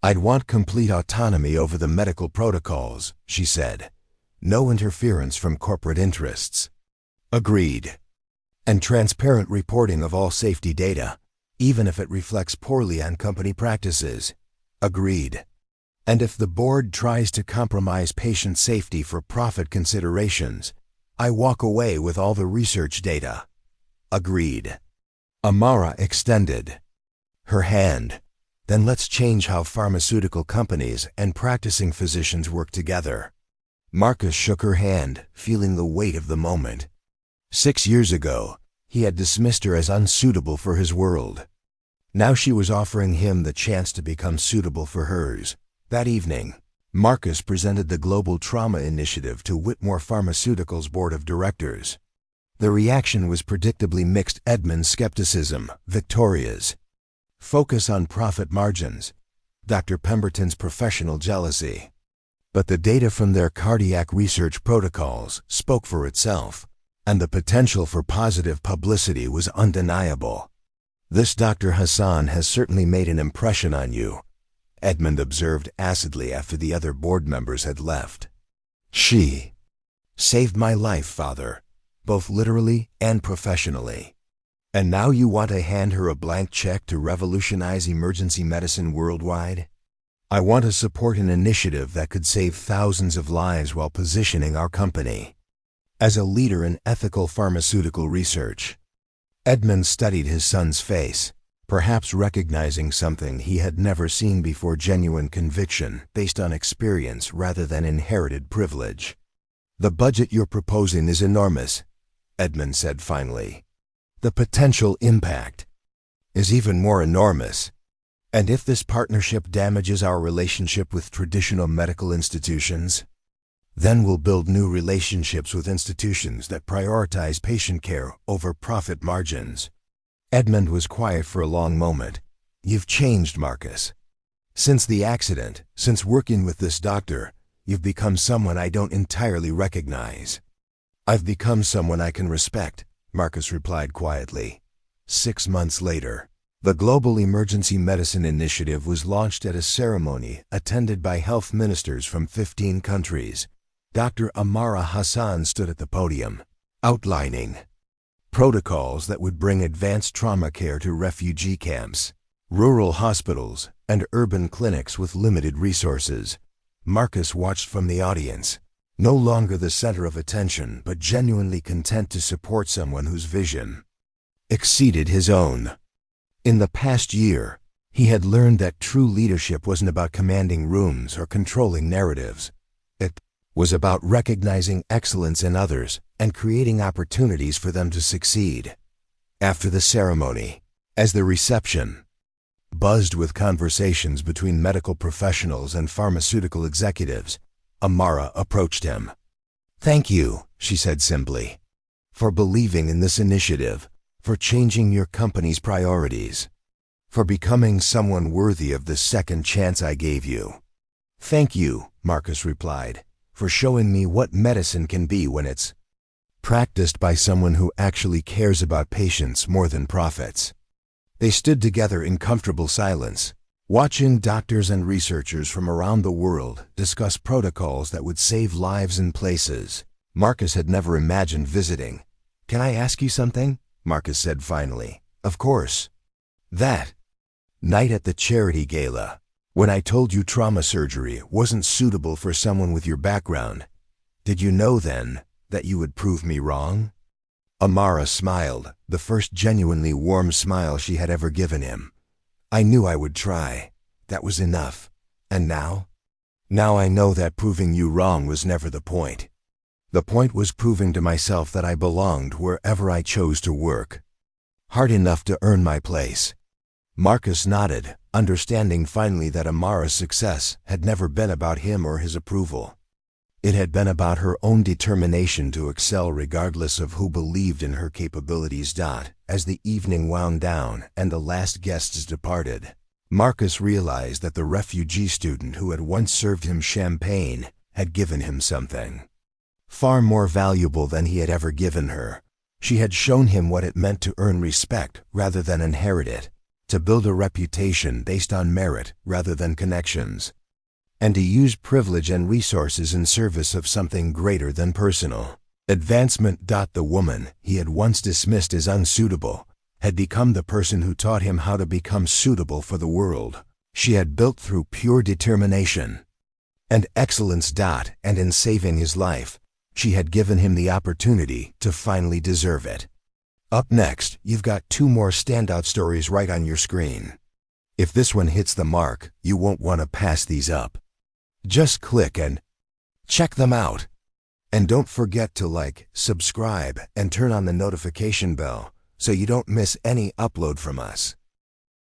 [SPEAKER 1] I'd want complete autonomy over the medical protocols, she said. No interference from corporate interests. Agreed. And transparent reporting of all safety data, even if it reflects poorly on company practices. Agreed. And if the board tries to compromise patient safety for profit considerations, I walk away with all the research data. Agreed. Amara extended her hand. Then let's change how pharmaceutical companies and practicing physicians work together. Marcus shook her hand, feeling the weight of the moment. 6 years ago, he had dismissed her as unsuitable for his world. Now she was offering him the chance to become suitable for hers. That evening, Marcus presented the Global Trauma Initiative to Whitmore Pharmaceuticals' board of directors. The reaction was predictably mixed. Edmund's skepticism, Victoria's focus on profit margins, Dr. Pemberton's professional jealousy. But the data from their cardiac research protocols spoke for itself, and the potential for positive publicity was undeniable. This Dr. Hassan has certainly made an impression on you, Edmund observed acidly after the other board members had left. She saved my life, Father, both literally and professionally. And now you want to hand her a blank check to revolutionize emergency medicine worldwide? I want to support an initiative that could save thousands of lives while positioning our company as a leader in ethical pharmaceutical research. Edmund studied his son's face, perhaps recognizing something he had never seen before: genuine conviction based on experience rather than inherited privilege. The budget you're proposing is enormous, Edmund said finally. The potential impact is even more enormous. And if this partnership damages our relationship with traditional medical institutions, then we'll build new relationships with institutions that prioritize patient care over profit margins. Edmund was quiet for a long moment. You've changed, Marcus. Since the accident, since working with this doctor, you've become someone I don't entirely recognize. I've become someone I can respect, Marcus replied quietly. 6 months later, the Global Emergency Medicine Initiative was launched at a ceremony attended by health ministers from 15 countries. Dr. Amara Hassan stood at the podium, outlining protocols that would bring advanced trauma care to refugee camps, rural hospitals, and urban clinics with limited resources. Marcus watched from the audience, no longer the center of attention, but genuinely content to support someone whose vision exceeded his own. In the past year, he had learned that true leadership wasn't about commanding rooms or controlling narratives. It was about recognizing excellence in others and creating opportunities for them to succeed. After the ceremony, as the reception buzzed with conversations between medical professionals and pharmaceutical executives, Amara approached him. "Thank you," she said simply, "for believing in this initiative, for changing your company's priorities, for becoming someone worthy of the second chance I gave you." "Thank you," Marcus replied, "for showing me what medicine can be when it's practiced by someone who actually cares about patients more than profits." They stood together in comfortable silence, watching doctors and researchers from around the world discuss protocols that would save lives in places Marcus had never imagined visiting. "Can I ask you something?" Marcus said finally. "Of course." "That night at the charity gala, when I told you trauma surgery wasn't suitable for someone with your background, did you know then that you would prove me wrong?" Amara smiled, the first genuinely warm smile she had ever given him. "I knew I would try. That was enough. And now? Now I know that proving you wrong was never the point. The point was proving to myself that I belonged wherever I chose to work, hard enough to earn my place." Marcus nodded, understanding finally that Amara's success had never been about him or his approval. It had been about her own determination to excel regardless of who believed in her capabilities. As the evening wound down and the last guests departed, Marcus realized that the refugee student who had once served him champagne had given him something far more valuable than he had ever given her. She had shown him what it meant to earn respect rather than inherit it, to build a reputation based on merit rather than connections, and to use privilege and resources in service of something greater than personal advancement. The woman he had once dismissed as unsuitable had become the person who taught him how to become suitable for the world. She had built through pure determination and excellence. And in saving his life, she had given him the opportunity to finally deserve it. Up next, you've got 2 more standout stories right on your screen. If this one hits the mark, you won't want to pass these up. Just click and check them out. And don't forget to like, subscribe, and turn on the notification bell so you don't miss any upload from us.